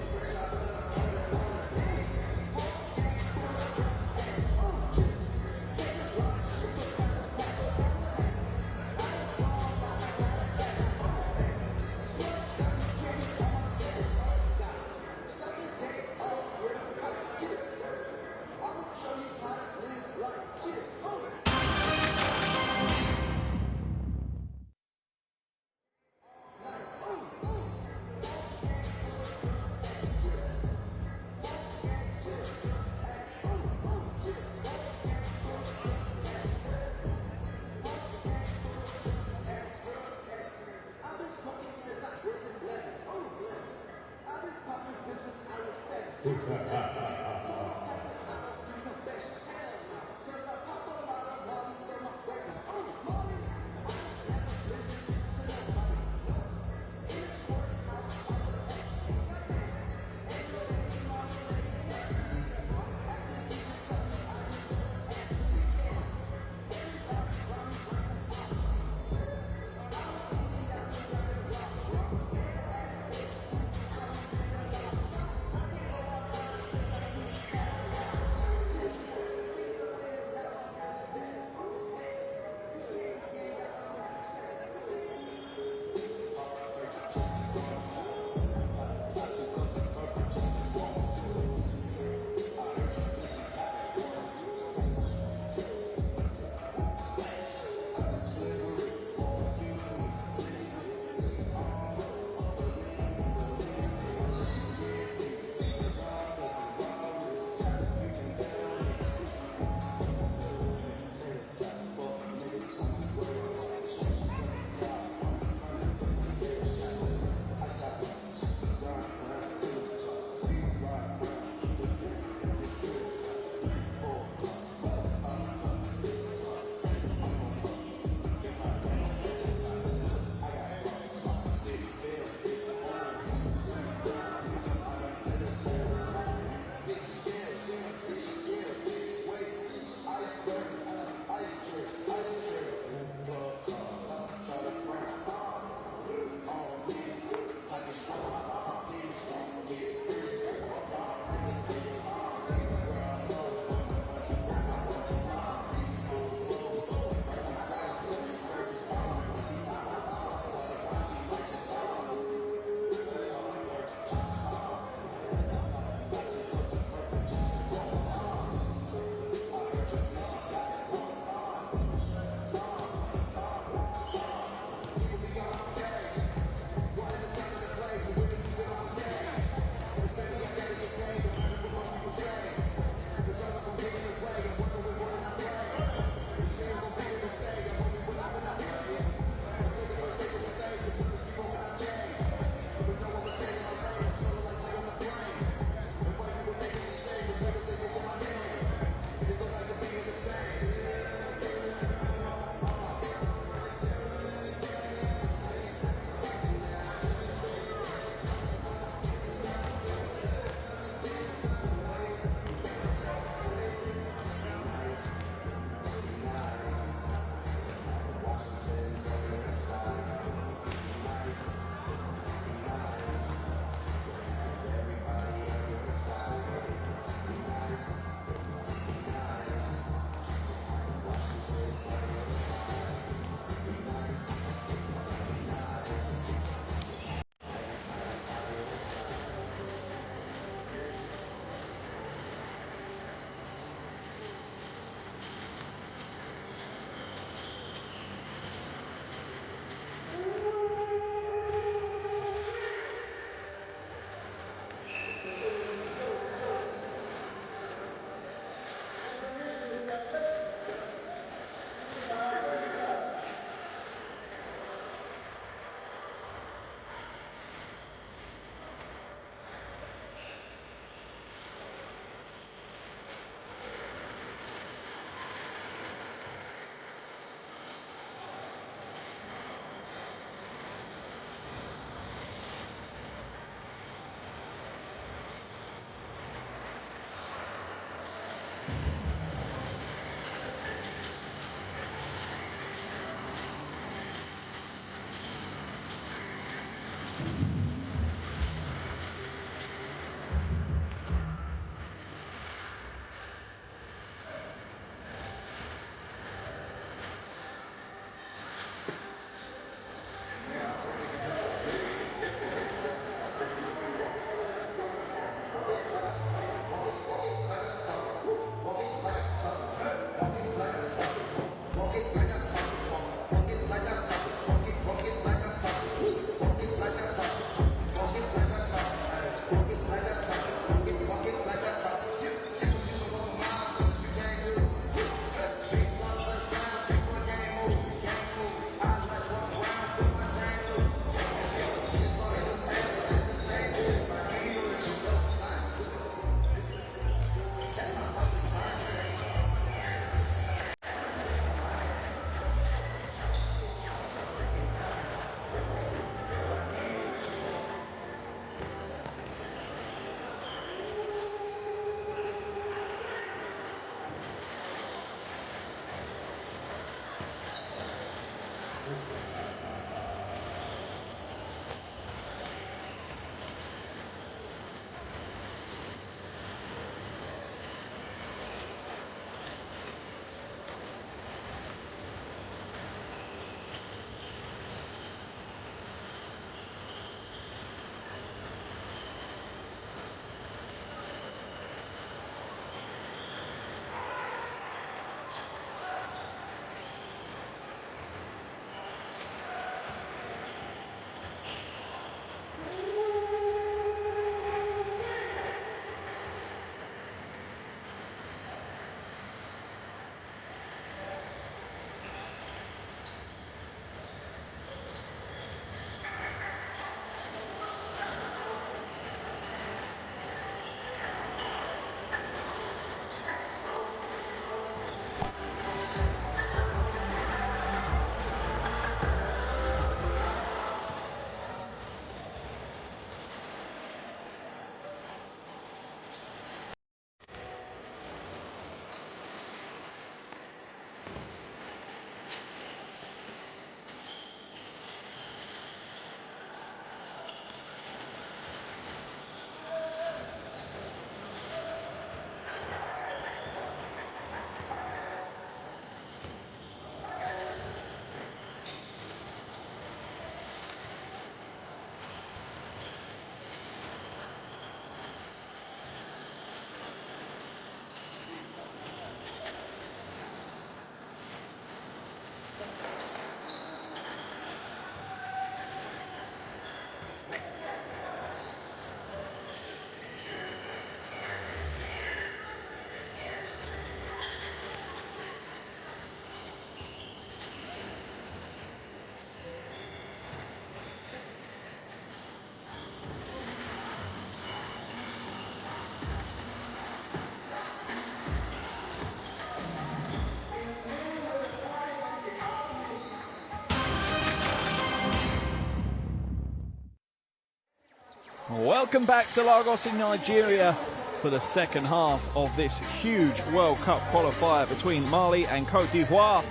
Welcome back to Lagos in Nigeria for the second half of this huge World Cup qualifier between Mali and Cote d'Ivoire.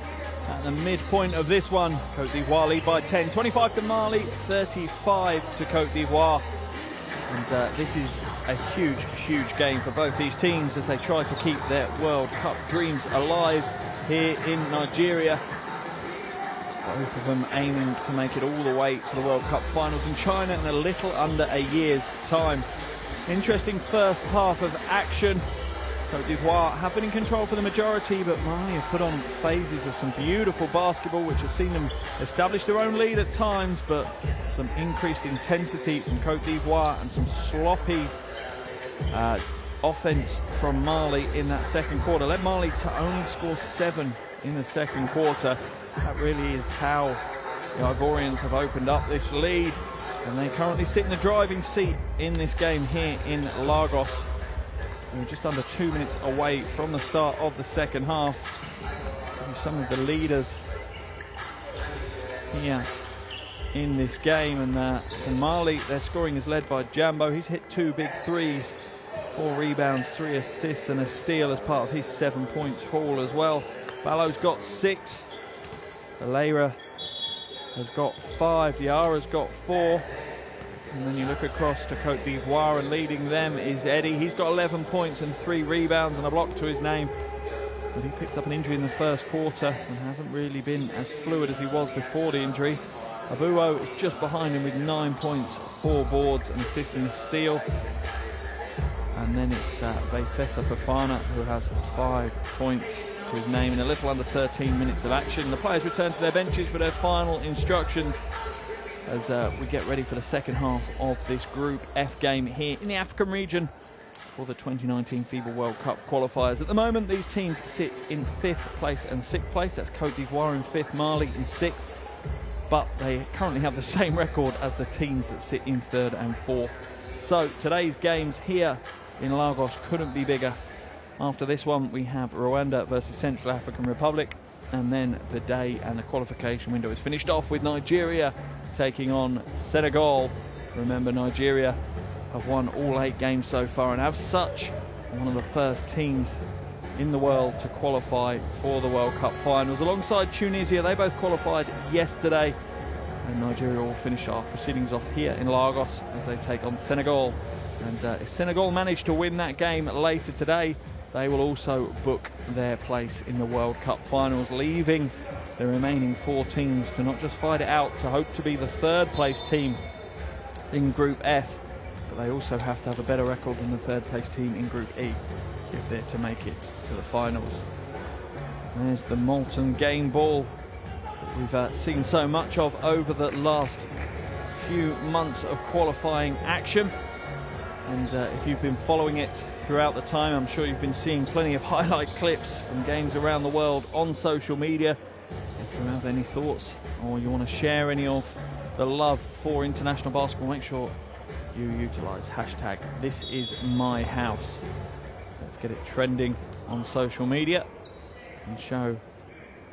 At the midpoint of this one, Cote d'Ivoire lead by 10, 25 to Mali, 35 to Cote d'Ivoire. And this is a huge, huge game for both these teams as they try to keep their World Cup dreams alive here in Nigeria. Both of them aiming to make it all the way to the World Cup finals in China in a little under a year's time. Interesting first half of action. Cote d'Ivoire have been in control for the majority, but Mali have put on phases of some beautiful basketball which has seen them establish their own lead at times, but some increased intensity from Cote d'Ivoire and some sloppy offense from Mali in that second quarter. Led Mali to only score 7 in the second quarter. That really is how the Ivorians have opened up this lead, and they currently sit in the driving seat in this game here in Lagos. We're just under 2 minutes away from the start of the second half. Some of the leaders here in this game, and for Mali, their scoring is led by Jambo. He's hit 2 big threes, 4 rebounds, 3 assists and a steal as part of his 7 points haul as well. Ballo's got 6. Valera has got 5. Diarra's got 4. And then you look across to Cote d'Ivoire, and leading them is Eddie. He's got 11 points and 3 rebounds and a block to his name. But he picked up an injury in the first quarter and hasn't really been as fluid as he was before the injury. Abuo is just behind him with 9 points, 4 boards, an assist and a steal. And then it's Veifesa Fofana who has 5 points to his name in a little under 13 minutes of action. The players return to their benches for their final instructions as we get ready for the second half of this Group F game here in the African region for the 2019 FIBA World Cup qualifiers. At the moment, these teams sit in 5th place and 6th place. That's Cote d'Ivoire in 5th, Mali in 6th. But they currently have the same record as the teams that sit in 3rd and 4th. So today's games here in Lagos couldn't be bigger. After this one, we have Rwanda versus Central African Republic, and then the day and the qualification window is finished off with Nigeria taking on Senegal. Remember, Nigeria have won all 8 games so far and have such one of the first teams in the world to qualify for the World Cup finals. Alongside Tunisia, they both qualified yesterday, and Nigeria will finish our proceedings off here in Lagos as they take on Senegal. And if Senegal manage to win that game later today, they will also book their place in the World Cup finals, leaving the remaining 4 teams to not just fight it out to hope to be the 3rd place team in Group F, but they also have to have a better record than the 3rd place team in Group E if they're to make it to the finals. There's the molten game ball that we've seen so much of over the last few months of qualifying action. And if you've been following it throughout the time, I'm sure you've been seeing plenty of highlight clips from games around the world on social media. If you have any thoughts or you want to share any of the love for international basketball, make sure you utilise hashtag #ThisIsMyHouse. Let's get it trending on social media and show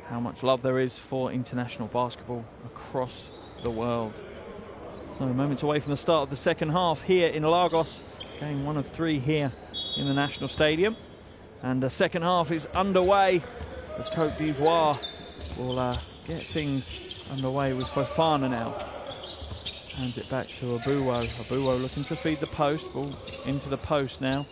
how much love there is for international basketball across the world. So moments away from the start of the second half here in Lagos. Game 1 of 3 here in the National Stadium. And the second half is underway as Cote d'Ivoire will get things underway with Fofana now. Hands it back to Abuo. Abuo looking to feed the post. Ball into the post now.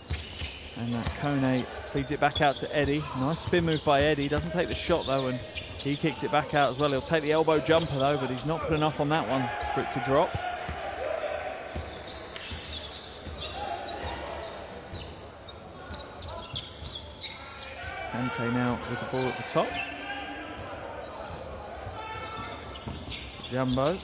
And Kone feeds it back out to Eddie. Nice spin move by Eddie. Doesn't take the shot though, and he kicks it back out as well. He'll take the elbow jumper though, but he's not put enough on that one for it to drop. Kante now with the ball at the top. Jambo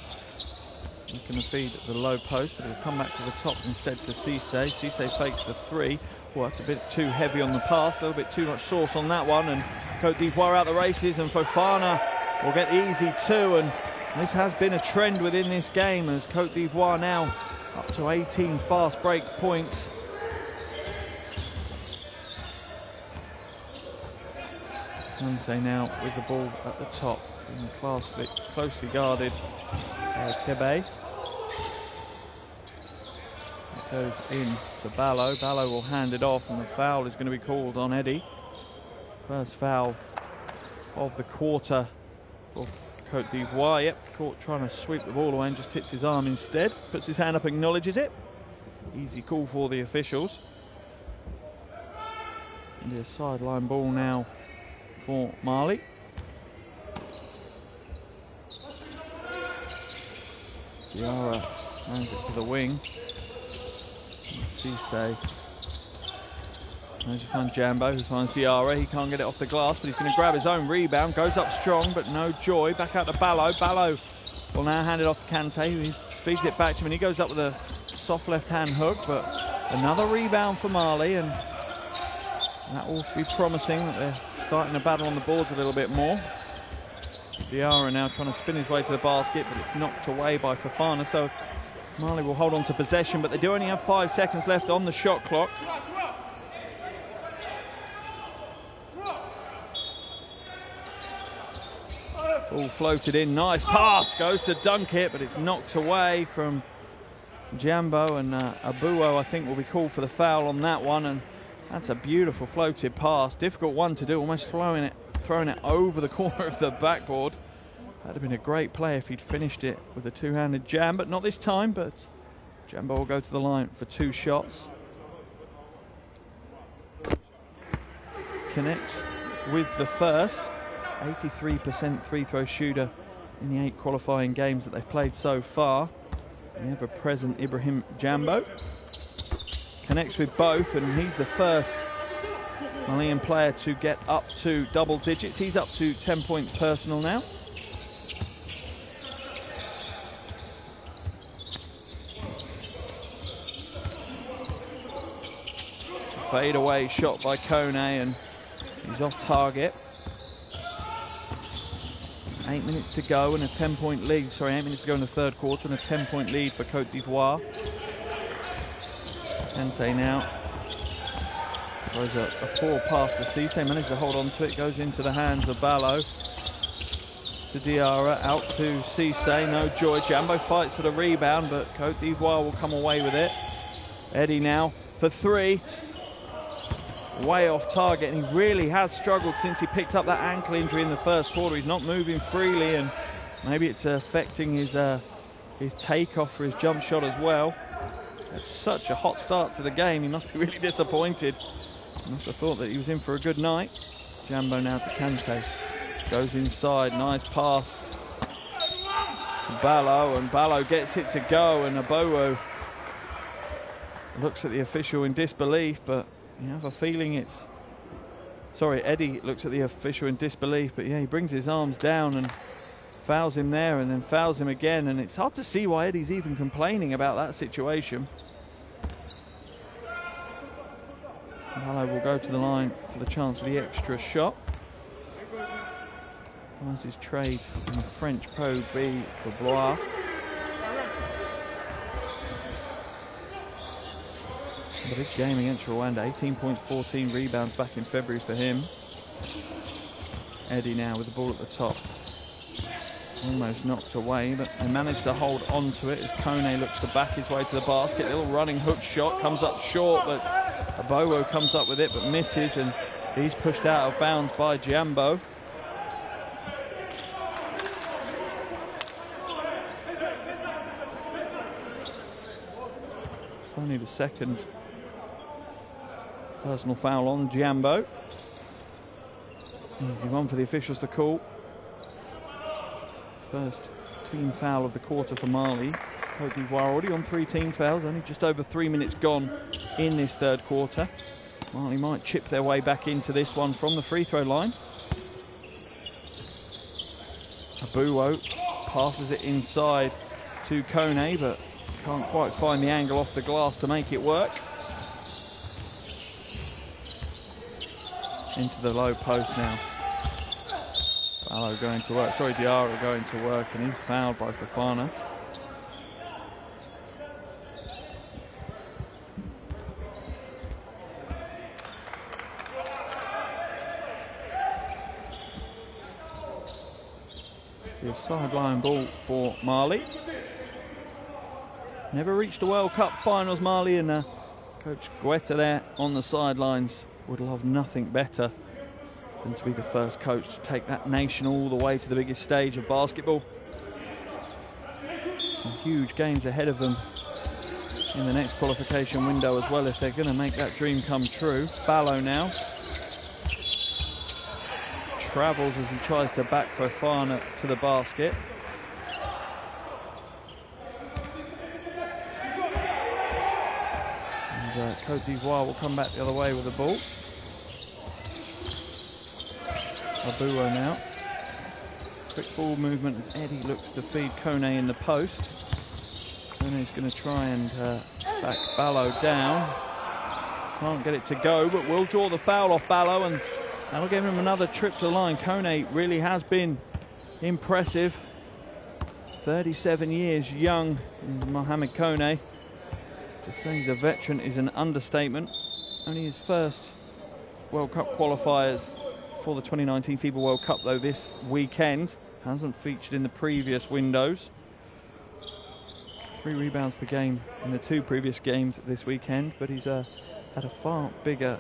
looking to feed the low post, but it'll come back to the top instead to Cisse. Cisse fakes the 3. Well, that's a bit too heavy on the pass, a little bit too much sauce on that one, and Cote d'Ivoire out the races, and Fofana will get the easy 2, and this has been a trend within this game as Cote d'Ivoire now up to 18 fast break points. Kante now with the ball at the top, being closely guarded. Kebe goes in to Ballo. Ballo will hand it off, and the foul is going to be called on Eddie. First foul of the quarter for Cote d'Ivoire. Yep, caught trying to sweep the ball away and just hits his arm instead. Puts his hand up, acknowledges it. Easy call for the officials. And a sideline ball now for Mali. Diarra hands it to the wing. Cisse knows to find Jambo, who finds Diarra. He can't get it off the glass, but he's going to grab his own rebound. Goes up strong, but no joy. Back out to Ballo. Ballo will now hand it off to Kante, who feeds it back to him, and he goes up with a soft left-hand hook, but another rebound for Mali, and that will be promising that they're starting to battle on the boards a little bit more. Diarra now trying to spin his way to the basket, but it's knocked away by Fofana, so Mali will hold on to possession, but they do only have 5 seconds left on the shot clock. Ball floated in, nice pass, goes to dunk it, but it's knocked away from Jambo, and Abuo, I think, will be called for the foul on that one, and that's a beautiful floated pass. Difficult one to do, almost throwing it over the corner of the backboard. That'd have been a great play if he'd finished it with a two-handed jam, but not this time, but Jambo will go to the line for 2 shots. Connects with the first. 83% free throw shooter in the 8 qualifying games that they've played so far. The ever-present Ibrahim Jambo. Connects with both, and he's the first Malian player to get up to double digits. He's up to 10 points personal now. Fade away shot by Kone, and he's off target. 8 minutes to go and a 10-point lead. Sorry, 8 minutes to go in the third quarter and a 10-point lead for Cote d'Ivoire. Kante now throws a poor pass to Cisse, managed to hold on to it, goes into the hands of Ballo. To Diarra, out to Cisse, no joy. Jambo fights for the rebound, but Cote d'Ivoire will come away with it. Eddie now for 3. Way off target, and he really has struggled since he picked up that ankle injury in the first quarter. He's not moving freely, and maybe it's affecting his takeoff for his jump shot as well. It's such a hot start to the game. He must be really disappointed. He must have thought that he was in for a good night. Jambo now to Kante. Goes inside, nice pass to Ballo, and Ballo gets it to go, and Abowo looks at the official in disbelief, but you have a feeling it's... Sorry, Eddie looks at the official in disbelief, but yeah, he brings his arms down and fouls him there and then fouls him again, and it's hard to see why Eddie's even complaining about that situation. Ballo will go to the line for the chance of the extra shot. Finds his trade in the French Pro B for Blois. A big game against Rwanda, 18 points, 14 rebounds back in February for him. Eddie now with the ball at the top. Almost knocked away, but they managed to hold on to it as Kone looks to back his way to the basket. Little running hook shot, comes up short, but Abowo comes up with it but misses, and he's pushed out of bounds by Jambo. It's only the second personal foul on Jambo. Easy one for the officials to call. First team foul of the quarter for Mali. Cote d'Ivoire already on 3 team fouls, only just over 3 minutes gone in this third quarter. Mali might chip their way back into this one from the free throw line. Abuo passes it inside to Kone, but can't quite find the angle off the glass to make it work. Into the low post now. Ballo going to work, sorry, Diarra going to work, and he's fouled by Fofana. The sideline ball for Mali. Never reached the World Cup finals, Mali, and Coach Cote there on the sidelines would love nothing better than to be the first coach to take that nation all the way to the biggest stage of basketball. Some huge games ahead of them in the next qualification window as well if they're going to make that dream come true. Ballo now travels as he tries to back Fofana to the basket. And Côte d'Ivoire will come back the other way with the ball. Abuo now. Quick ball movement as Eddie looks to feed Kone in the post. Kone's going to try and back Ballo down. Can't get it to go, but will draw the foul off Ballo, and that'll give him another trip to the line. Kone really has been impressive. 37 years young is Mohamed Kone. To say he's a veteran is an understatement. Only his first World Cup qualifiers for the 2019 FIBA World Cup though this weekend. Hasn't featured in the previous windows. 3 rebounds per game in the 2 previous games this weekend, but he's had a far bigger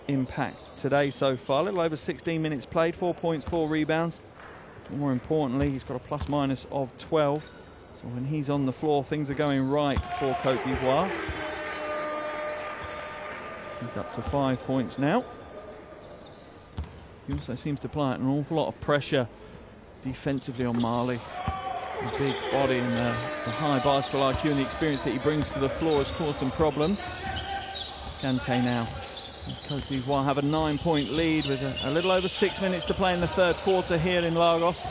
impact today so far. A little over 16 minutes played, 4 points, 4 rebounds. More importantly, he's got a plus-minus of 12. So when he's on the floor, things are going right for Côte d'Ivoire. He's up to 5 points now. He also seems to apply an awful lot of pressure defensively on Mali. The big body and the high basketball IQ and the experience that he brings to the floor has caused them problems. Kante now. Côte d'Ivoire have a 9-point lead with a little over 6 minutes to play in the third quarter here in Lagos.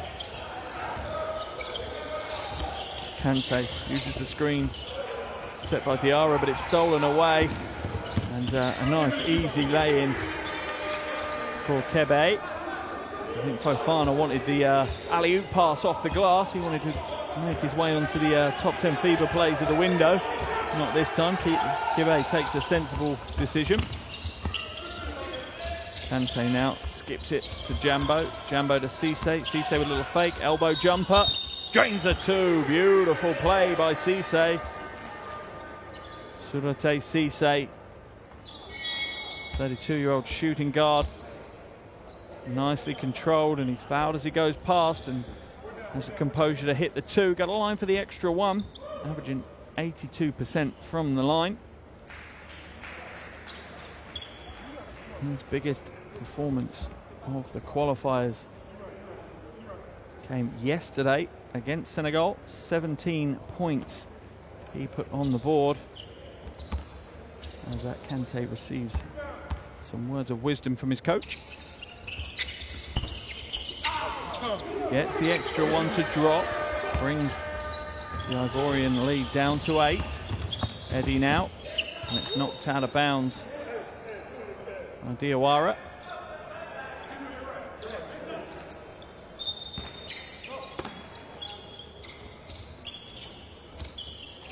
Kante uses the screen set by Diarra, but it's stolen away. And a nice easy lay-in for Kebe. I think Fofana wanted the alley-oop pass off the glass. He wanted to make his way onto the top 10 FIBA plays of the window. Not this time. Kebe takes a sensible decision. Kante now skips it to Jambo. Jambo to Cisse. Cisse with a little fake. Elbow jumper. Drains the 2. Beautiful play by Cisse. Surate Cisse. 32-year-old shooting guard. Nicely controlled, and he's fouled as he goes past and has the composure to hit the 2. Got a line for the extra 1. Averaging 82% from the line. His biggest performance of the qualifiers came yesterday against Senegal. 17 points he put on the board as that Kante receives some words of wisdom from his coach. Gets the extra 1 to drop, brings the Ivorian lead down to 8. Eddie now, and it's knocked out of bounds by Diawara.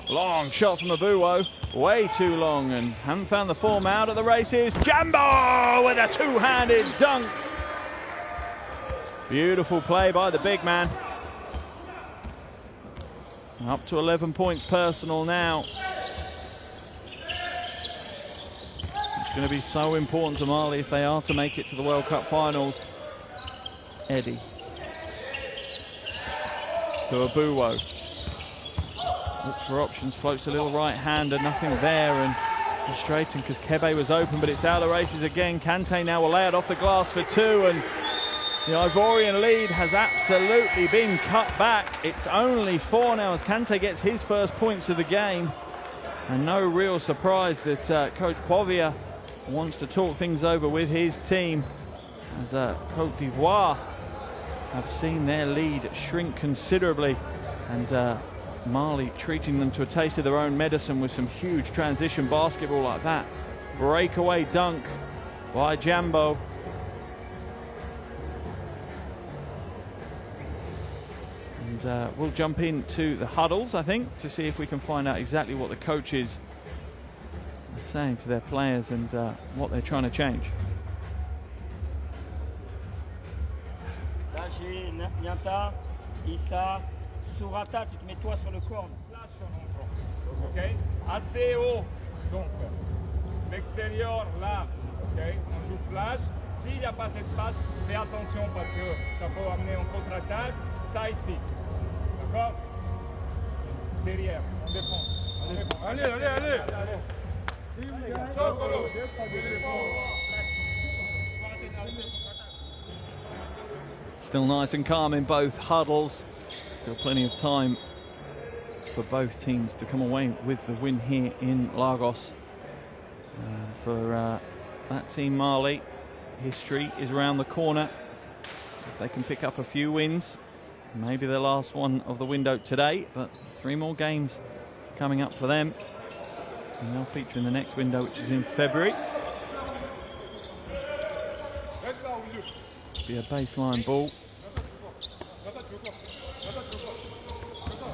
Long shot from Abuo, way too long, and haven't found the form out of the races. Jambo with a 2-handed dunk. Beautiful play by the big man. Up to 11 points personal now. It's going to be so important to Mali if they are to make it to the World Cup finals. Eddie to Abuo. Looks for options, floats a little right-hander, nothing there, and frustrating because Kebe was open, but it's out of the races again. Kante now will lay it off the glass for 2, and the Ivorian lead has absolutely been cut back. It's only 4 now as Kante gets his first points of the game. And no real surprise that Coach Povia wants to talk things over with his team, as Côte d'Ivoire have seen their lead shrink considerably, and Mali treating them to a taste of their own medicine with some huge transition basketball like that. Breakaway dunk by Jambo. And we'll jump into the huddles, I think, to see if we can find out exactly what the coaches are saying to their players and what they're trying to change. Là, j'ai Nianta, Issa, Surata, tu te mets toi sur le corps. ok? Assez haut, donc l'extérieur là, ok? On joue flash. S'il n'y a pas cette passe, fais attention parce que ça peut amener en contre-attaque. Side pick, d'accord? Derrière, on défend. Allez, allez, allez. Still nice and calm in both huddles. Still plenty of time for both teams to come away with the win here in Lagos. For that team, Mali, history is around the corner. If they can pick up a few wins, maybe the last one of the window today, but 3 more games coming up for them. And they'll feature in the next window, which is in February. Be a baseline ball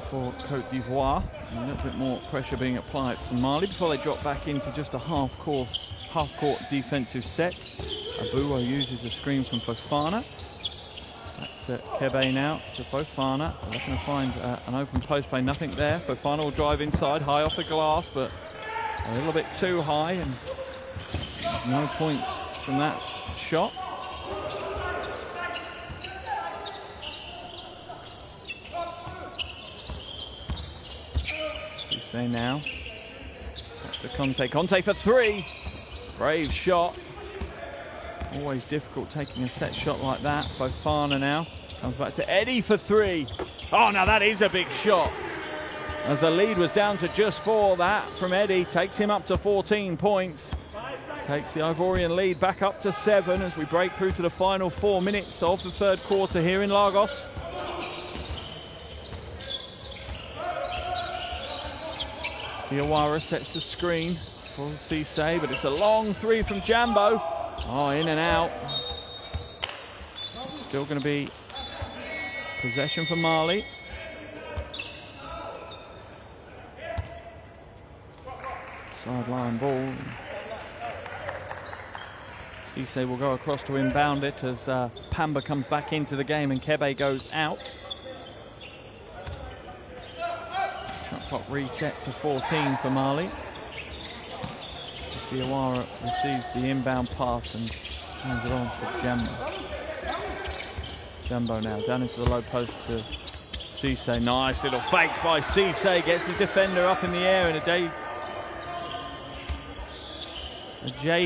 for Cote d'Ivoire. A little bit more pressure being applied from Mali before they drop back into just a half-court defensive set. Abuo uses a screen from Fofana. Back to Kebe now, to Fofana. They're looking to find an open post play, nothing there. Fofana will drive inside, high off the glass, but a little bit too high, and there's no points from that shot. Say now, back to Conte. Conte for 3. Brave shot. Always difficult taking a set shot like that. Fofana now comes back to Eddie for 3. Oh, now that is a big shot. As the lead was down to just 4, that from Eddie takes him up to 14 points. Takes the Ivorian lead back up to 7 as we break through to the final 4 minutes of the third quarter here in Lagos. Diawara sets the screen for Cisse, but it's a long 3 from Jambo. Oh, in and out. Still going to be possession for Mali. Sideline ball. Cisse will go across to inbound it as Pamba comes back into the game and Kebe goes out. Shot clock reset to 14 for Mali. Diawara receives the inbound pass and hands it on to Jambo. Jambo now down into the low post to Cisse. Nice little fake by Cisse. Gets his defender up in the air, and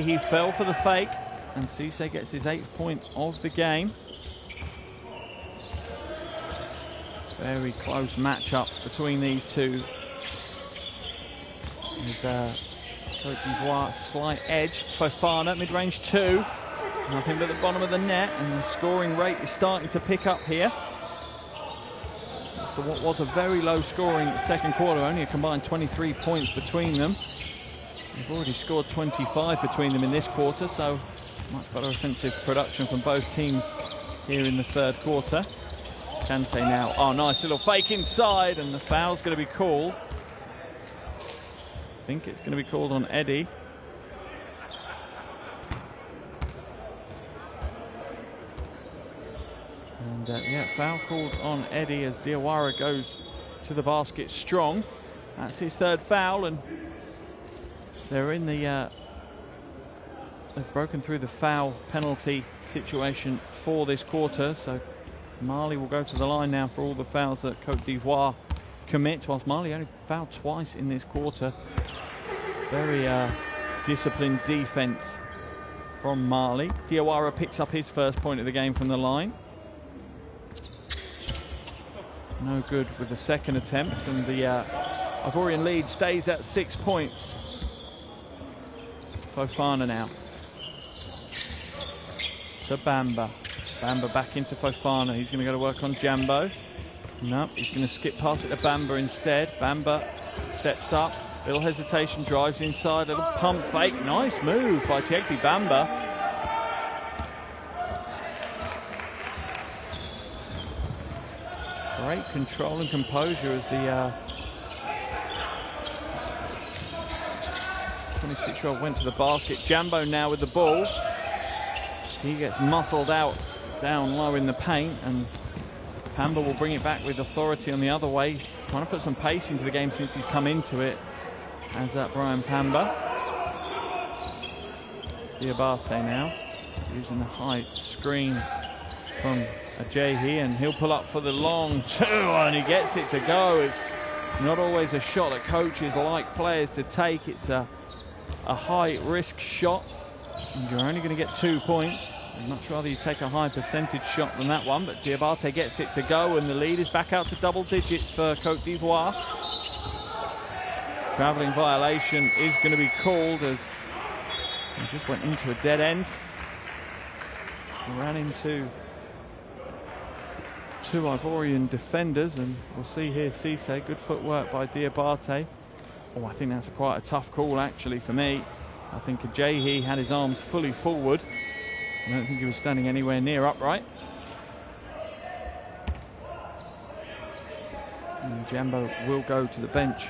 he fell for the fake, and Cisse gets his 8th point of the game. Very close matchup between these two. And Cote d'Ivoire slight edge. Fofana, mid-range 2. Nothing but the bottom of the net, and the scoring rate is starting to pick up here. After what was a very low scoring second quarter, only a combined 23 points between them. They've already scored 25 between them in this quarter, so much better offensive production from both teams here in the third quarter. Kante now, oh, nice little fake inside, and the foul's going to be called. I think it's going to be called on Eddie. And yeah, foul called on Eddie as Diawara goes to the basket strong. That's his 3rd foul, and they're in the they've broken through the foul penalty situation for this quarter, so Mali will go to the line now for all the fouls that Cote d'Ivoire commit, whilst Mali only fouled twice in this quarter. Very disciplined defense from Mali. Diawara picks up his 1st point of the game from the line. No good with the 2nd attempt, and the Ivorian lead stays at 6 points. Fofana now to Bamba. Bamba back into Fofana. He's going to go to work on Jambo. No, he's going to skip past it to Bamba instead. Bamba steps up. Little hesitation, drives inside. Little pump fake. Nice move by Tiekbi Bamba. Great control and composure as the 26-year-old went to the basket. Jambo now with the ball. He gets muscled out down low in the paint, and Pamba will bring it back with authority on the other way. He's trying to put some pace into the game since he's come into it. has Brian Pamba. Diabate now using the high screen from Ajayi, and he'll pull up for the long two, and he gets it to go. It's not always a shot that coaches like players to take. It's a high-risk shot, and you're only going to get 2 points. I'd much rather you take a high percentage shot than that one, but Diabate gets it to go, and the lead is back out to double digits for Cote d'Ivoire. Travelling violation is going to be called as he just went into a dead end. He ran into two Ivorian defenders, and we'll see here Cisse, good footwork by Diabate. Oh, I think that's quite a tough call actually for me. I think Ajayi had his arms fully forward. I don't think he was standing anywhere near upright. And Jambo will go to the bench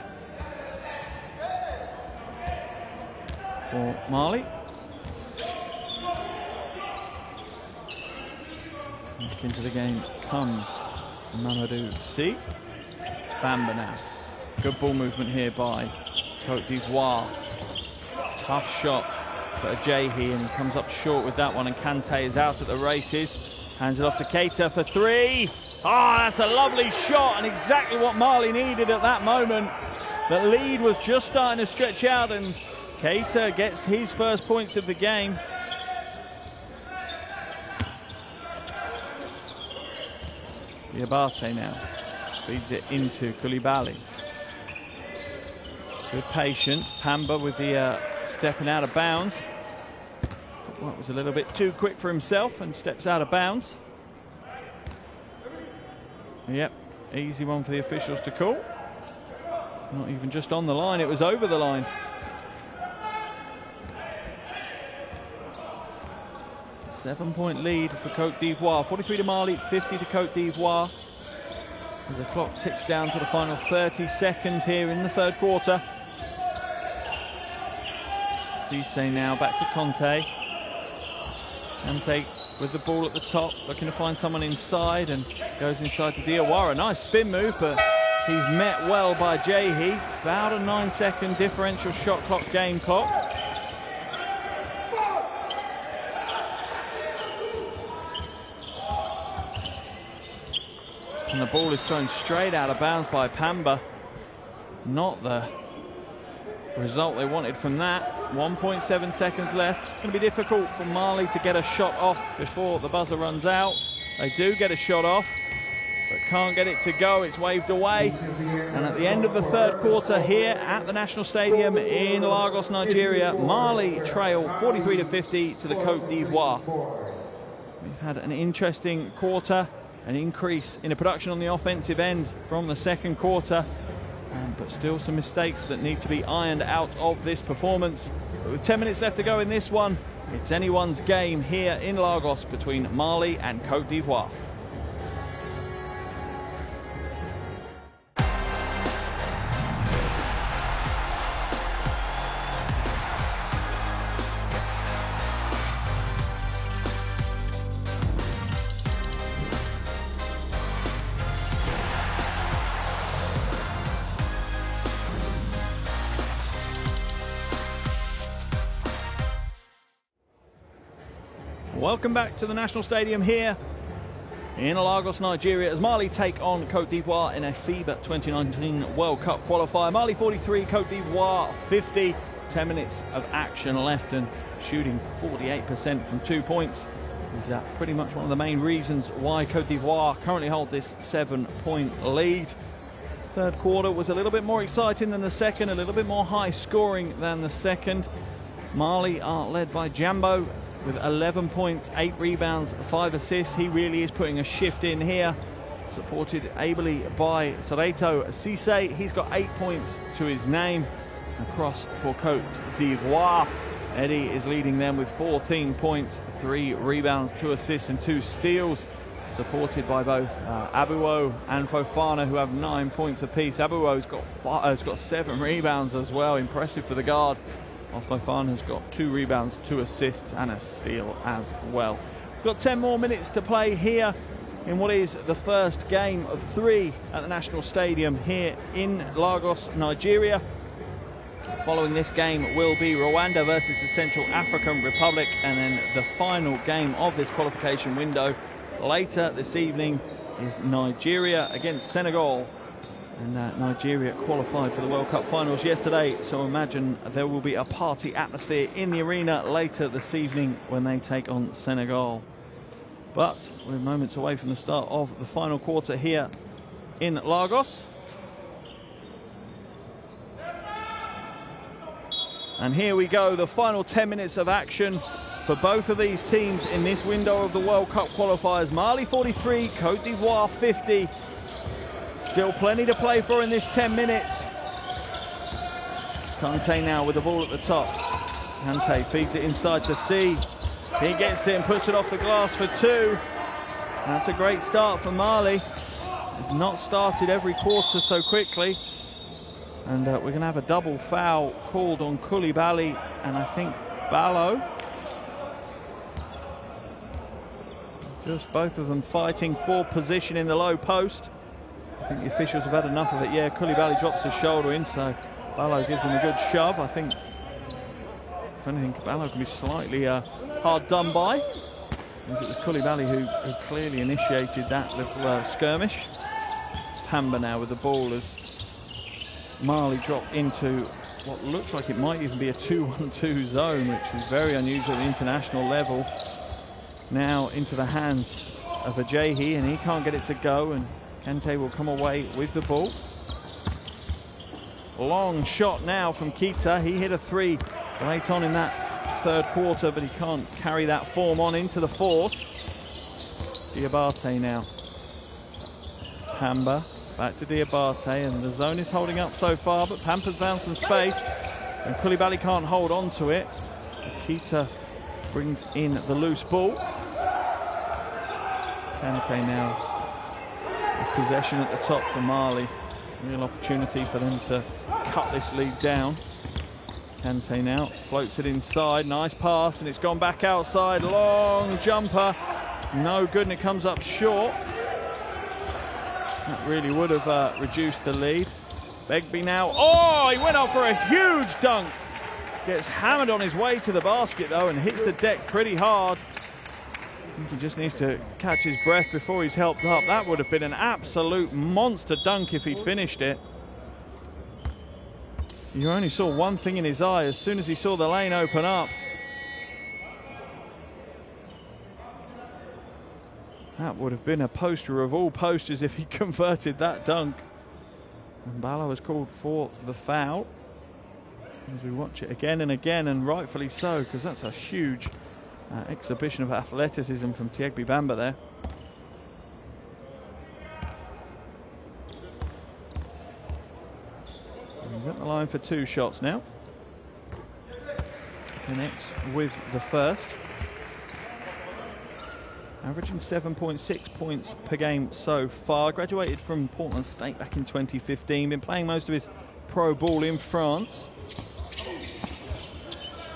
for Mali. Back into the game comes Mamadou Sy. Bamba now. Good ball movement here by Cote d'Ivoire. Tough shot for Ajayi, and he comes up short with that one, and Kante is out at the races. Hands it off to Keita for three. That's a lovely shot, and exactly what Mali needed at that moment. The lead was just starting to stretch out, and Keita gets his first points of the game. Diabate now feeds it into Koulibaly. Good patience. Pamba with the stepping out of bounds. Footwork was a little bit too quick for himself and steps out of bounds. Yep, easy one for the officials to call. Not even just on the line, it was over the line. Seven-point lead for Cote d'Ivoire. 43 to Mali, 50 to Cote d'Ivoire. As the clock ticks down to the final 30 seconds here in the third quarter. Cisse now back to Conte. Conte with the ball at the top, looking to find someone inside, and goes inside to Diawara. Nice spin move, but he's met well by Ajayi. About a 9-second differential shot clock, game clock. And the ball is thrown straight out of bounds by Pamba. Not the result they wanted from that. 1.7 seconds left. It's going to be difficult for Mali to get a shot off before the buzzer runs out. They do get a shot off, but can't get it to go. It's waved away. And at the end of the third quarter here at the National Stadium in Lagos, Nigeria, Mali trail 43 to 50 to the Cote d'Ivoire. We've had an interesting quarter. An increase in the production on the offensive end from the second quarter, but still some mistakes that need to be ironed out of this performance. But with 10 minutes left to go in this one, it's anyone's game here in Lagos between Mali and Cote d'Ivoire. Welcome back to the National Stadium here in Lagos, Nigeria, as Mali take on Cote d'Ivoire in a FIBA 2019 World Cup qualifier. Mali 43, Cote d'Ivoire 50. 10 minutes of action left, and shooting 48% from 2 points is pretty much one of the main reasons why Cote d'Ivoire currently hold this 7-point lead. Third quarter was a little bit more exciting than the second, a little bit more high scoring than the second. Mali are led by Jambo with 11 points, 8 rebounds, 5 assists. He really is putting a shift in here, supported ably by Soreto Cisse. He's got 8 points to his name. Across for Cote d'Ivoire, Eddie is leading them with 14 points, 3 rebounds, 2 assists and 2 steals, supported by both Abuo and Fofana, who have 9 points apiece. Abuo's got 7 rebounds as well, impressive for the guard. Fofana's got 2 rebounds, 2 assists and a steal as well. We've got 10 more minutes to play here in what is the first game of 3 at the National Stadium here in Lagos, Nigeria. Following this game will be Rwanda versus the Central African Republic, and then the final game of this qualification window later this evening is Nigeria against Senegal. And Nigeria qualified for the World Cup finals yesterday, so imagine there will be a party atmosphere in the arena later this evening when they take on Senegal. But we're moments away from the start of the final quarter here in Lagos. And here we go, the final 10 minutes of action for both of these teams in this window of the World Cup qualifiers. Mali 43, Cote d'Ivoire 50. Still plenty to play for in this 10 minutes. Kante now with the ball at the top. Kante feeds it inside to C. He gets it and puts it off the glass for 2. That's a great start for Mali. They've not started every quarter so quickly. And we're going to have a double foul called on Koulibaly and I think Ballo. Just both of them fighting for position in the low post. I think the officials have had enough of it. Yeah, Koulibaly drops his shoulder in, so Ballo gives him a good shove. I think, if anything, Ballo can be slightly hard done by. It was Koulibaly who clearly initiated that little skirmish. Pamba now with the ball as Mali drop into what looks like it might even be a 2-1-2 zone, which is very unusual at the international level. Now into the hands of Ajayi, and he can't get it to go, and Kante will come away with the ball. Long shot now from Keita. He hit a 3 late on in that third quarter, but he can't carry that form on into the fourth. Diabate now. Pamba. Back to Diabate, and the zone is holding up so far, but Pampa's found some space, and Koulibaly can't hold on to it. Keita brings in the loose ball. Kante now. A possession at the top for Mali. Real opportunity for them to cut this lead down. Kante now floats it inside. Nice pass, and it's gone back outside. Long jumper. No good, and it comes up short. That really would have reduced the lead. Begbie now. Oh, he went up for a huge dunk. Gets hammered on his way to the basket, though, and hits the deck pretty hard. I think he just needs to catch his breath before he's helped up. That would have been an absolute monster dunk if he'd finished it. You only saw one thing in his eye as soon as he saw the lane open up. That would have been a poster of all posters if he converted that dunk. And Ballo has called for the foul. As we watch it again and again, and rightfully so, because that's a huge exhibition of athleticism from Tiegbi Bamba there. And he's at the line for 2 shots now. Connects with the first. Averaging 7.6 points per game so far. Graduated from Portland State back in 2015. Been playing most of his pro ball in France.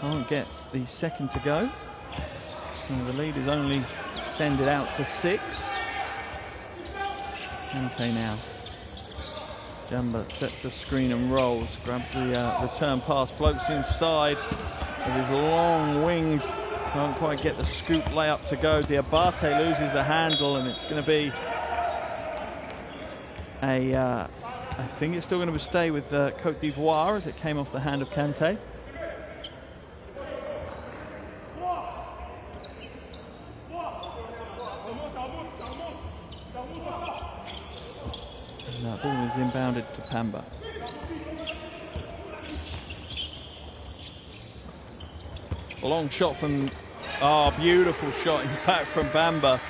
Can't get the second to go. So the lead is only extended out to 6. Kante now. Jamba sets the screen and rolls. Grabs the return pass. Floats inside with his long wings. Can't quite get the scoop layup to go. Diabate loses the handle, and it's going to be a... I think it's still going to stay with Cote d'Ivoire as it came off the hand of Kante. And that ball is inbounded to Pamba. Long shot from, beautiful shot in fact from Bamba.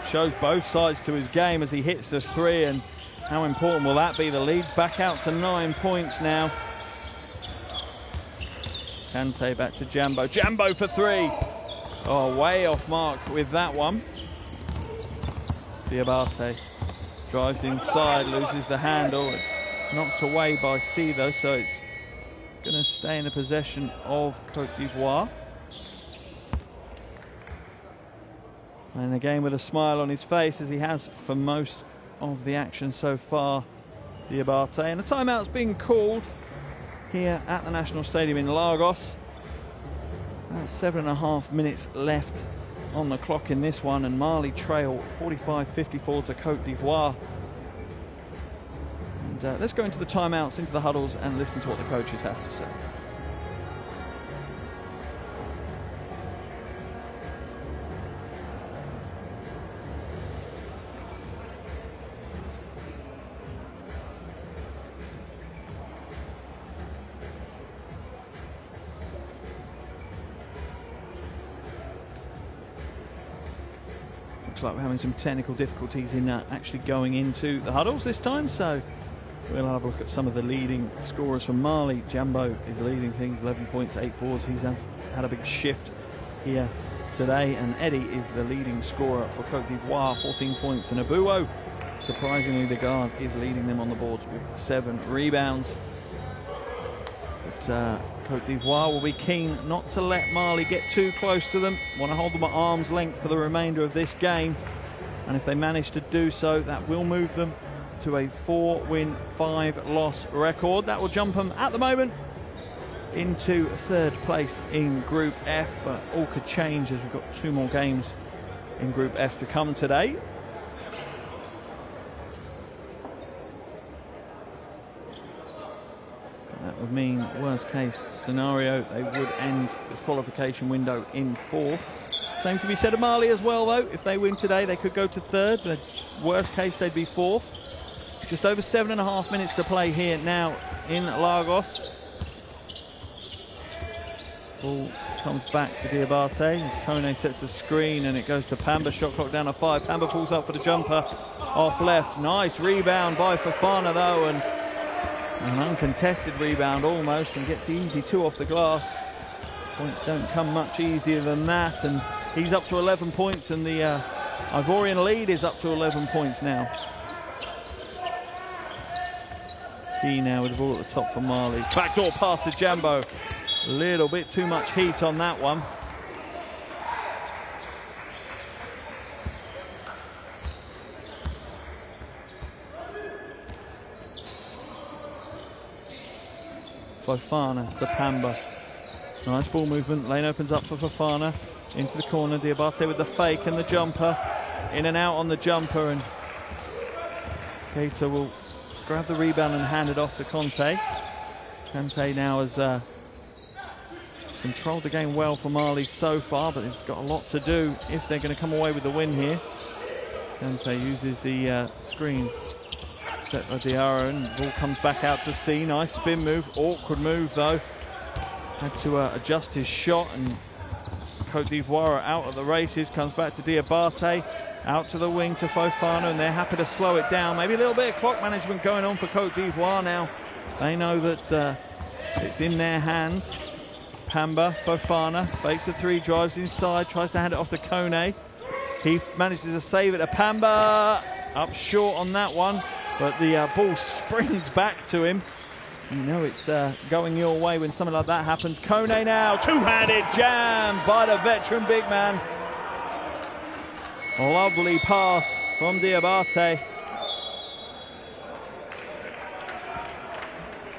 Shows both sides to his game as he hits the 3, and how important will that be? The lead's back out to 9 points now. Kante back to Jambo. Jambo for 3. Oh, way off mark with that one. Diabate drives inside, loses the handle. It's knocked away by C though, so it's going to stay in the possession of Cote d'Ivoire. And again with a smile on his face, as he has for most of the action so far, Diabate. And a timeout's been called here at the National Stadium in Lagos. 7.5 minutes left on the clock in this one, and Mali trail 45-54 to Cote d'Ivoire. And let's go into the timeouts, into the huddles, and listen to what the coaches have to say. Looks like we're having some technical difficulties in actually going into the huddles this time, so we'll have a look at some of the leading scorers from Mali. Jambo is leading things, 11 points, 8 boards. He's had a big shift here today, and Eddie is the leading scorer for Cote d'Ivoire, 14 points, and Abuo, surprisingly, the guard, is leading them on the boards with 7 rebounds. But Cote d'Ivoire will be keen not to let Mali get too close to them. Want to hold them at arm's length for the remainder of this game. And if they manage to do so, that will move them to a 4-win, 5-loss record. That will jump them, at the moment, into 3rd place in Group F. But all could change as we've got 2 more games in Group F to come today. That would mean, worst case scenario, they would end the qualification window in 4th. Same can be said of Mali as well, though. If they win today, they could go to 3rd. But worst case, they'd be 4th. Just over 7.5 minutes to play here now in Lagos. Ball comes back to Diabate as Kone sets the screen, and it goes to Pamba. Shot clock down to 5. Pamba pulls up for the jumper off left. Nice rebound by Fofana, though, and an uncontested rebound almost, and gets the easy 2 off the glass. Points don't come much easier than that, and he's up to 11 points, and the Ivorian lead is up to 11 points now. See now with the ball at the top for Mali. Backdoor pass to Jambo. A little bit too much heat on that one. Fofana to Pamba. Nice ball movement. Lane opens up for Fofana. Into the corner. Diabate with the fake and the jumper. In and out on the jumper, and Keita will grab the rebound and hand it off to Conte. Conte now has controlled the game well for Mali so far, but it's got a lot to do if they're going to come away with the win here. Conte uses the screen set by Diarra, and the ball comes back out to C. Nice spin move, awkward move though. Had to adjust his shot, and Cote d'Ivoire are out of the races. Comes back to Diabate, out to the wing to Fofana, and they're happy to slow it down. Maybe a little bit of clock management going on for Cote d'Ivoire now. They know that it's in their hands. Pamba, Fofana, fakes the 3, drives inside, tries to hand it off to Kone. He manages to save it to Pamba, up short on that one, but the ball springs back to him. You know it's going your way when something like that happens. Kone now, 2-handed jam by the veteran big man. A lovely pass from Diabate.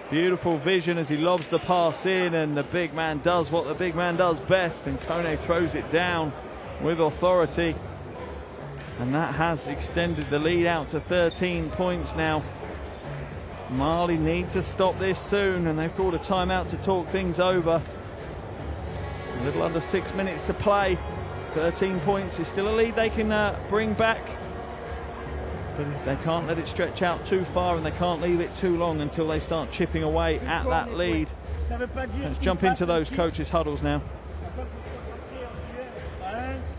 Beautiful vision as he lobs the pass in, and the big man does what the big man does best, and Kone throws it down with authority. And that has extended the lead out to 13 points now. Mali need to stop this soon, and they've called a timeout to talk things over. A little under 6 minutes to play. 13 points is still a lead they can bring back. But if they can't let it stretch out too far, and they can't leave it too long until they start chipping away at that lead. Let's jump into those coaches' huddles now.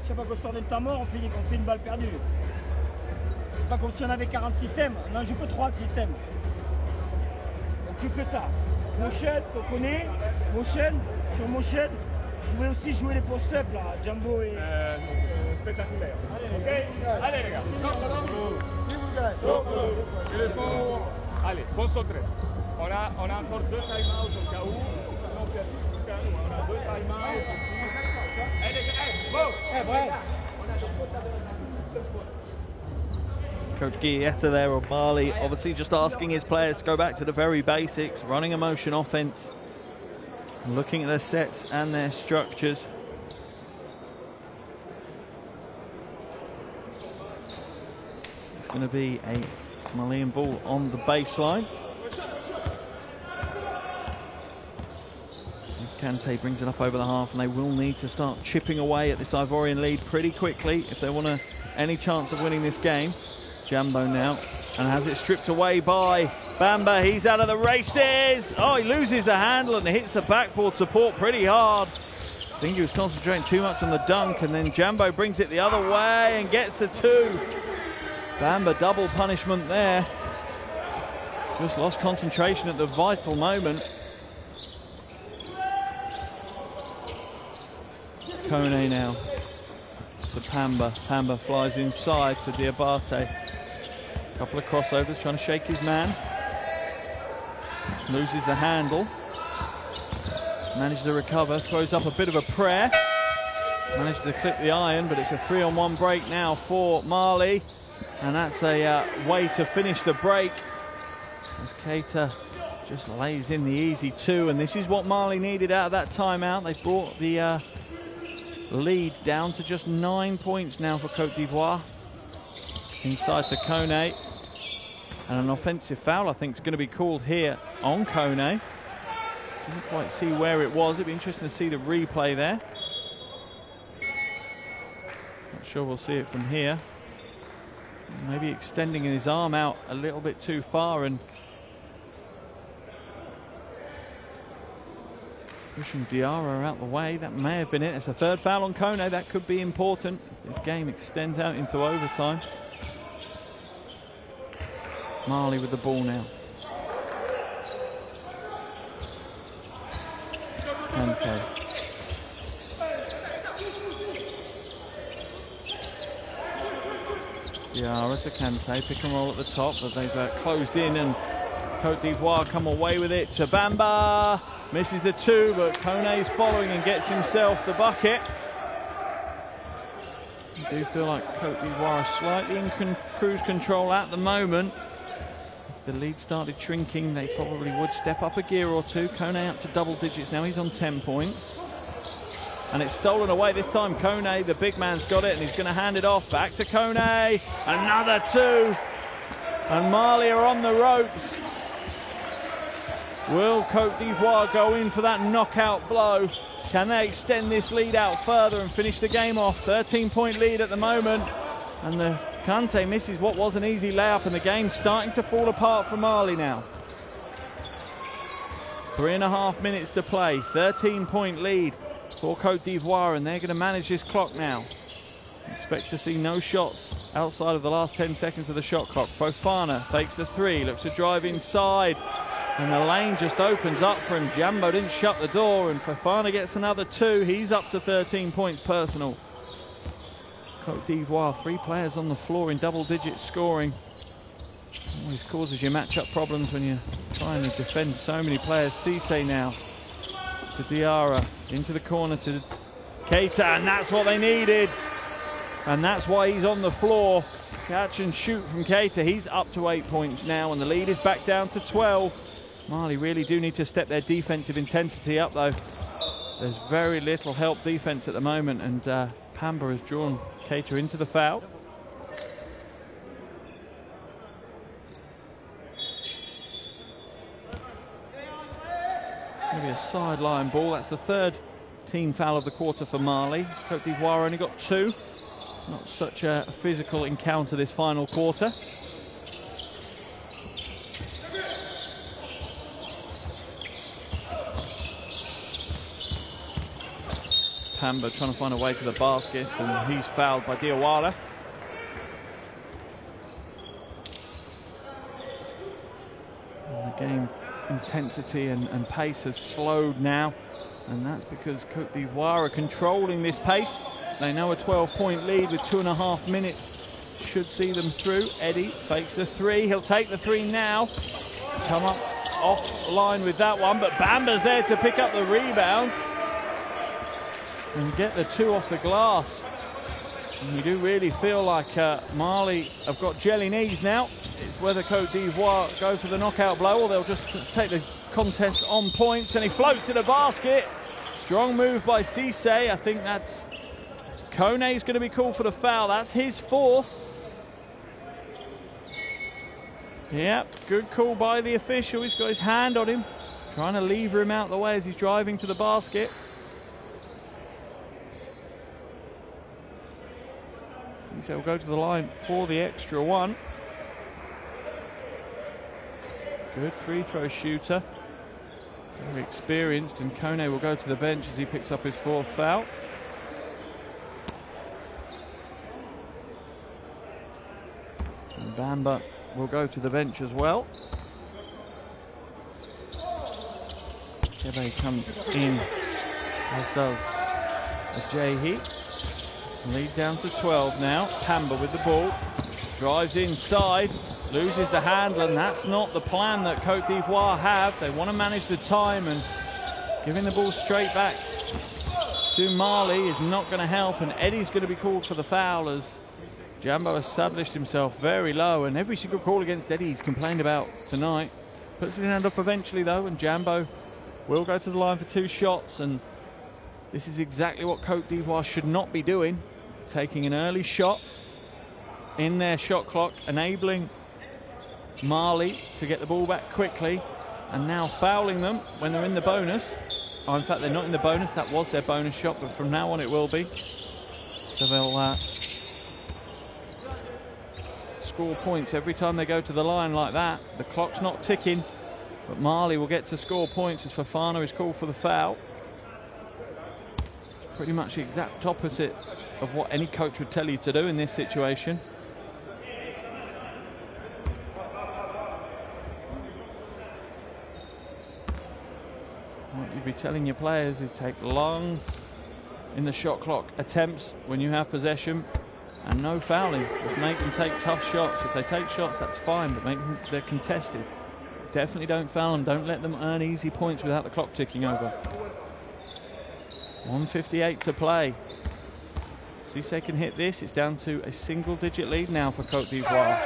Chaque fois qu'on sort d'un temps mort, on fait une balle perdue. C'est pas comme si on avait 40 systèmes. On n'en joue que 3 systèmes. Donc plus que ça. Motion, qu'on connaît. Motion, sur motion. Vous pouvez aussi jouer les post-up là, Jambo et... Spectaculaire. Ok. Allez les gars. Allez, concentrez. On a encore 2 time-outs au cas où. On a 2 time-outs. Coach Guietta there of Mali, obviously just asking his players to go back to the very basics, running a motion offense, looking at their sets and their structures. It's going to be a Malian ball on the baseline. As Kante brings it up over the half, and they will need to start chipping away at this Ivorian lead pretty quickly if they want any chance of winning this game. Jambo now, and has it stripped away by Bamba. He's out of the races. Oh, he loses the handle and hits the backboard support pretty hard. I think he was concentrating too much on the dunk, and then Jambo brings it the other way and gets the 2. Bamba double punishment there. Just lost concentration at the vital moment. Kone now to Pamba. Pamba flies inside to Diabate. Couple of crossovers, trying to shake his man. Loses the handle. Manages to recover, throws up a bit of a prayer. Managed to clip the iron, but it's a 3-on-1 break now for Mali. And that's a way to finish the break, as Keita just lays in the easy 2. And this is what Mali needed out of that timeout. They brought the lead down to just 9 points now for Cote d'Ivoire. Inside to Kone. And an offensive foul, I think, is going to be called here on Kone. Didn't quite see where it was. It'd be interesting to see the replay there. Not sure we'll see it from here. Maybe extending his arm out a little bit too far and pushing Diarra out the way. That may have been it. It's a 3rd foul on Kone. That could be important. This game extends out into overtime. Mali with the ball now. Kante. Diarra to Kante, pick and roll at the top, but they've closed in, and Cote d'Ivoire come away with it to Bamba. Misses the 2, but Kone's following and gets himself the bucket. I do feel like Cote d'Ivoire are slightly in cruise control at the moment. If the lead started shrinking, they probably would step up a gear or 2. Kone up to double digits now, he's on 10 points. And it's stolen away this time. Kone, the big man's got it, and he's going to hand it off. Back to Kone. Another 2. And Mali are on the ropes. Will Cote d'Ivoire go in for that knockout blow? Can they extend this lead out further and finish the game off? 13-point lead at the moment. And the Kante misses what was an easy layup, and the game's starting to fall apart for Mali now. 3.5 minutes to play. 13-point lead for Cote d'Ivoire, and they're going to manage this clock now. Expect to see no shots outside of the last 10 seconds of the shot clock. Fofana fakes the 3, looks to drive inside, and the lane just opens up for him. Jambo didn't shut the door, and Fofana gets another 2. He's up to 13 points personal. Cote d'Ivoire, 3 players on the floor in double digits scoring. Always causes you matchup problems when you're trying to defend so many players. Cisse now to Diarra, into the corner to Keita, and that's what they needed. And that's why he's on the floor. Catch and shoot from Keita. He's up to 8 points now, and the lead is back down to 12. Mali really do need to step their defensive intensity up, though. There's very little help defense at the moment, and Pamba has drawn Keita into the foul. Maybe a sideline ball. That's the 3rd team foul of the quarter for Mali. Cote d'Ivoire only got 2. Not such a physical encounter this final quarter. Pamba trying to find a way to the basket, and he's fouled by Diawara. And the game intensity and pace has slowed now, and that's because Cote d'Ivoire are controlling this pace. They know a 12-point lead with 2.5 minutes should see them through. Eddie fakes the 3. He'll take the 3 now. Come up offline with that one, but Bamba's there to pick up the rebound and get the 2 off the glass. And we do really feel like Mali have got jelly knees now. It's whether Cote d'Ivoire go for the knockout blow or they'll just take the contest on points. And he floats to the basket. Strong move by Cisse. I think that's Kone's going to be called for the foul. That's his fourth. Yep, good call by the official. He's got his hand on him, trying to lever him out the way as he's driving to the basket. Cisse will go to the line for the extra one. Good free throw shooter. Very experienced, and Kone will go to the bench as he picks up his fourth foul. And Bamba will go to the bench as well. Kebe comes in, as does Ajayi. Lead down to 12 now. Pamba with the ball. Drives inside. Loses the handle, and that's not the plan that Cote d'Ivoire have. They want to manage the time, and giving the ball straight back to Mali is not going to help, and Eddie's going to be called for the foul as Jambo established himself very low, and every single call against Eddie he's complained about tonight. Puts his hand up eventually though, and Jambo will go to the line for 2 shots, and this is exactly what Cote d'Ivoire should not be doing. Taking an early shot in their shot clock, enabling Mali to get the ball back quickly, and now fouling them when they're in the bonus. Oh, in fact, they're not in the bonus. That was their bonus shot, but from now on it will be. So they'll score points every time they go to the line like that. The clock's not ticking, but Mali will get to score points as Fofana is called for the foul. Pretty much the exact opposite of what any coach would tell you to do in this situation. What you'd be telling your players is take long in the shot clock attempts when you have possession, and no fouling. Just make them take tough shots. If they take shots, that's fine, but make them, they're contested. Definitely don't foul them. Don't let them earn easy points without the clock ticking over. 1:58 to play. Cisse can hit this. It's down to a single-digit lead now for Cote d'Ivoire.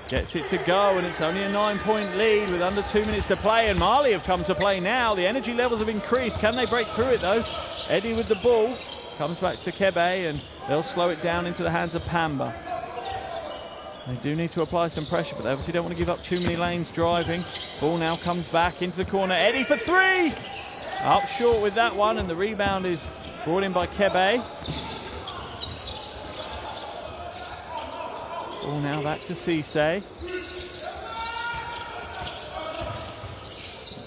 Gets it to go, and it's only a 9-point lead with under 2 minutes to play, and Mali have come to play now. The energy levels have increased. Can they break through it though? Eddie with the ball. Comes back to Kebe, and they'll slow it down into the hands of Pamba. They do need to apply some pressure, but they obviously don't want to give up too many lanes driving. Ball now comes back into the corner. Eddie for 3! Up short with that one, and the rebound is brought in by Kebe. Ball now back to Cisse.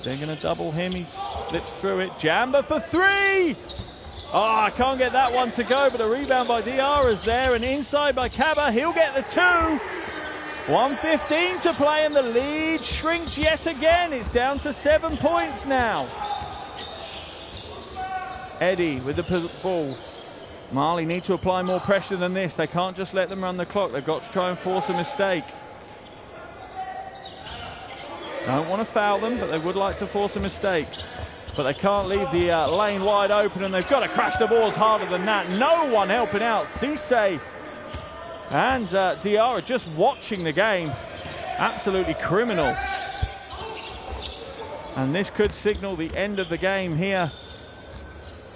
They're going to double him. He slips through it. Jamba for 3! Oh, I can't get that one to go, but a rebound by Diarra's there, and inside by Kaba. He'll get the 2. 1:15 to play, and the lead shrinks yet again. It's down to 7 points now. Eddie with the ball. Mali need to apply more pressure than this. They can't just let them run the clock. They've got to try and force a mistake. Don't want to foul them, but they would like to force a mistake. But they can't leave the lane wide open, and they've got to crash the balls harder than that. No one helping out. Cisse and Diarra just watching the game. Absolutely criminal. And this could signal the end of the game here,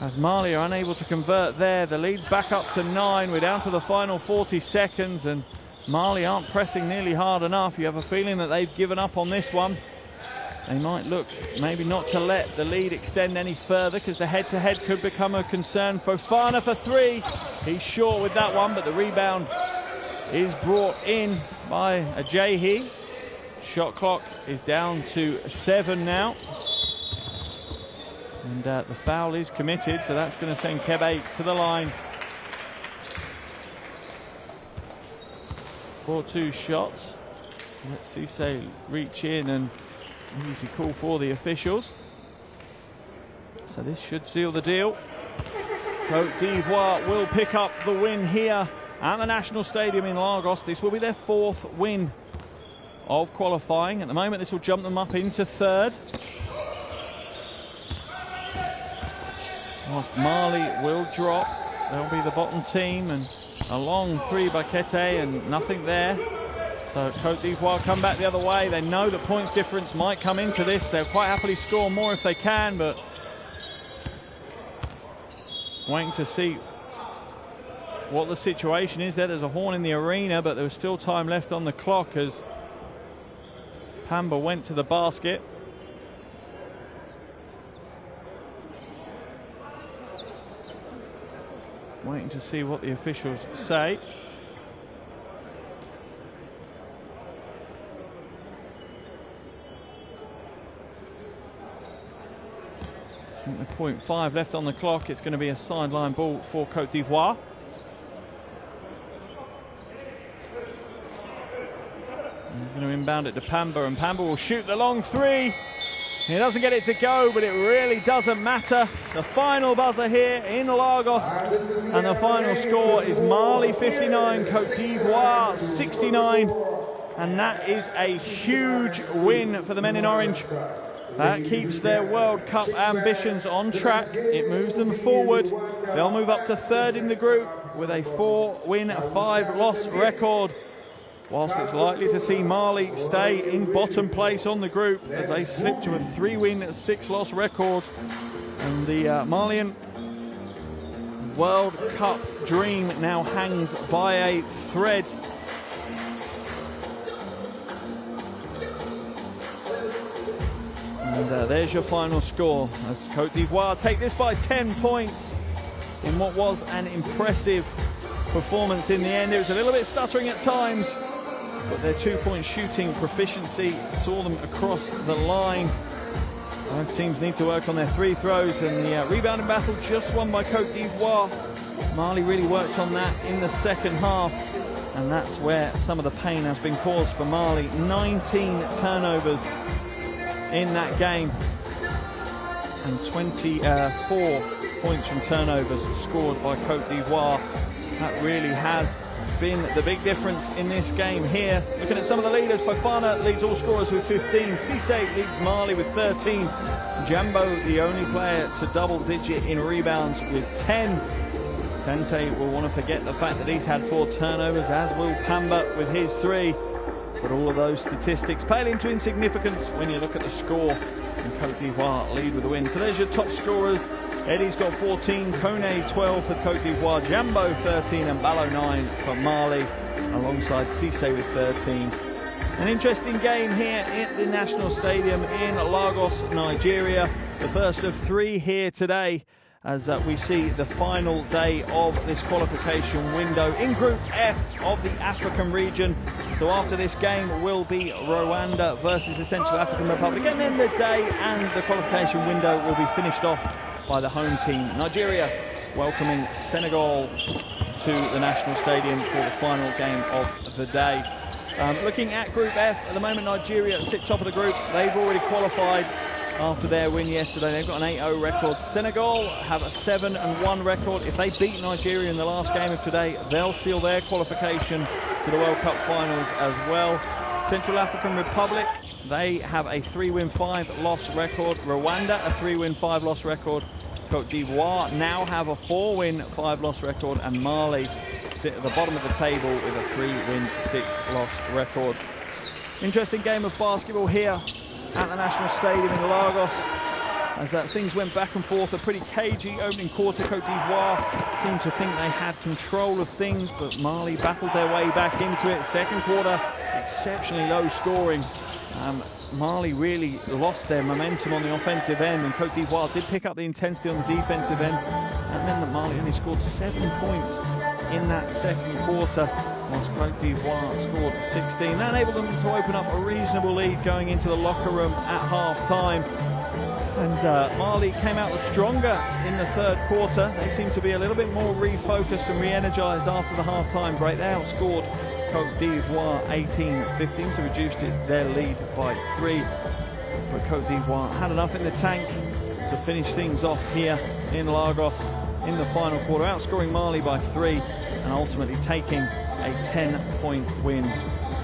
as Mali are unable to convert there. The lead's back up to 9. We're down to the final 40 seconds, and Mali aren't pressing nearly hard enough. You have a feeling that they've given up on this one. They might look maybe not to let the lead extend any further, because the head-to-head could become a concern. Fofana for 3. He's short with that one, but the rebound is brought in by Ajayi. Shot clock is down to 7 now. And the foul is committed, so that's going to send Kebe to the line for 2 shots. Let's see, say, reach in, and easy call for the officials. So this should seal the deal. Cote d'Ivoire will pick up the win here at the National Stadium in Lagos. This will be their 4th win of qualifying. At the moment, this will jump them up into 3rd. Whilst Mali will drop, they'll be the bottom team, and A long three by Cote and nothing there. So Cote d'Ivoire come back the other way. They know the points difference might come into this. They'll quite happily score more if they can, but waiting to see what the situation is there. There's a horn in the arena, but there was still time left on the clock as Pamba went to the basket. Waiting to see what the officials say. With 0.5 left on the clock, it's going to be a sideline ball for Cote d'Ivoire. He's going to inbound it to Pamba, and Pamba will shoot the long three. He doesn't get it to go, but it really doesn't matter. The final buzzer here in Lagos, and the final score is Mali 59, Cote d'Ivoire 69, and that is a huge win for the men in orange. That keeps their World Cup ambitions on track. It moves them forward. They'll move up to third in the group with a 4-win, 5-loss record, whilst it's likely to see Mali stay in bottom place on the group as they slip to a 3-win, 6-loss record. And the Malian World Cup dream now hangs by a thread. And there's your final score as Cote d'Ivoire take this by 10 points in what was an impressive performance in the end. It was a little bit stuttering at times, but their 2-point shooting proficiency saw them across the line. Both teams need to work on their free throws, and the rebounding battle just won by Cote d'Ivoire. Mali really worked on that in the second half, and that's where some of the pain has been caused for Mali. 19 turnovers in that game, and 24 points from turnovers scored by Cote d'Ivoire. That really has been the big difference in this game here. Looking at some of the leaders, Fofana leads all scorers with 15, Cisse leads Mali with 13, Jambo the only player to double digit in rebounds with 10. Kante will want to forget the fact that he's had 4 turnovers, as will Pamba with his 3. But all of those statistics pale into insignificance when you look at the score, and Cote d'Ivoire lead with the win. So there's your top scorers. Eddie's got 14, Kone 12 for Cote d'Ivoire, Jambo 13 and Ballo 9 for Mali, alongside Cisse with 13. An interesting game here at the National Stadium in Lagos, Nigeria. The first of 3 here today, as we see the final day of this qualification window in Group F of the African region. So after this game will be Rwanda versus the Central African Republic, and then the day and the qualification window will be finished off by the home team, Nigeria, welcoming Senegal to the National Stadium for the final game of the day. Looking at Group F, at the moment Nigeria sit top of the group. They've already qualified after their win yesterday. They've got an 8-0 record. Senegal have a 7-1 record. If they beat Nigeria in the last game of today, they'll seal their qualification to the World Cup finals as well. Central African Republic, they have a 3-win, 5-loss record. Rwanda, a 3-win, 5-loss record. Cote d'Ivoire now have a 4-win, 5-loss record, and Mali sit at the bottom of the table with a 3-win, 6-loss record. Interesting game of basketball here at the National Stadium in Lagos, as things went back and forth. A pretty cagey opening quarter. Cote d'Ivoire seemed to think they had control of things, but Mali battled their way back into it. Second quarter, exceptionally low scoring. Mali really lost their momentum on the offensive end, and Cote d'Ivoire did pick up the intensity on the defensive end. That meant that Mali only scored 7 points in that second quarter, whilst Cote d'Ivoire scored 16. That enabled them to open up a reasonable lead going into the locker room at half-time. And Mali came out the stronger in the third quarter. They seemed to be a little bit more refocused and re-energised after the half-time break. They outscored Cote d'Ivoire 18-15 to reduce their lead by 3. But Cote d'Ivoire had enough in the tank to finish things off here in Lagos in the final quarter, outscoring Mali by 3 and ultimately taking a 10-point win.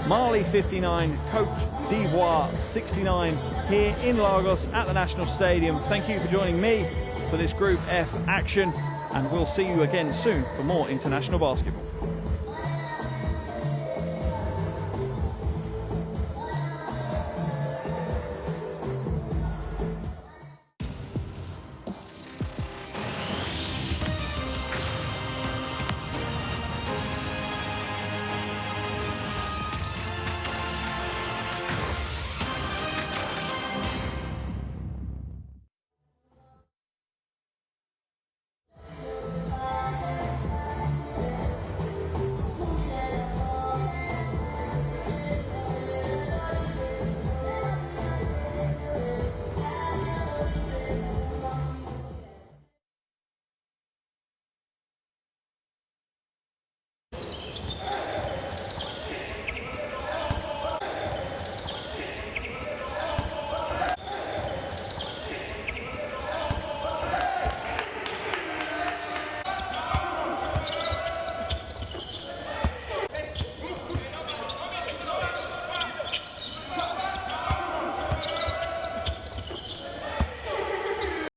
Mali 59, Cote d'Ivoire 69 here in Lagos at the National Stadium. Thank you for joining me for this Group F action, and we'll see you again soon for more international basketball.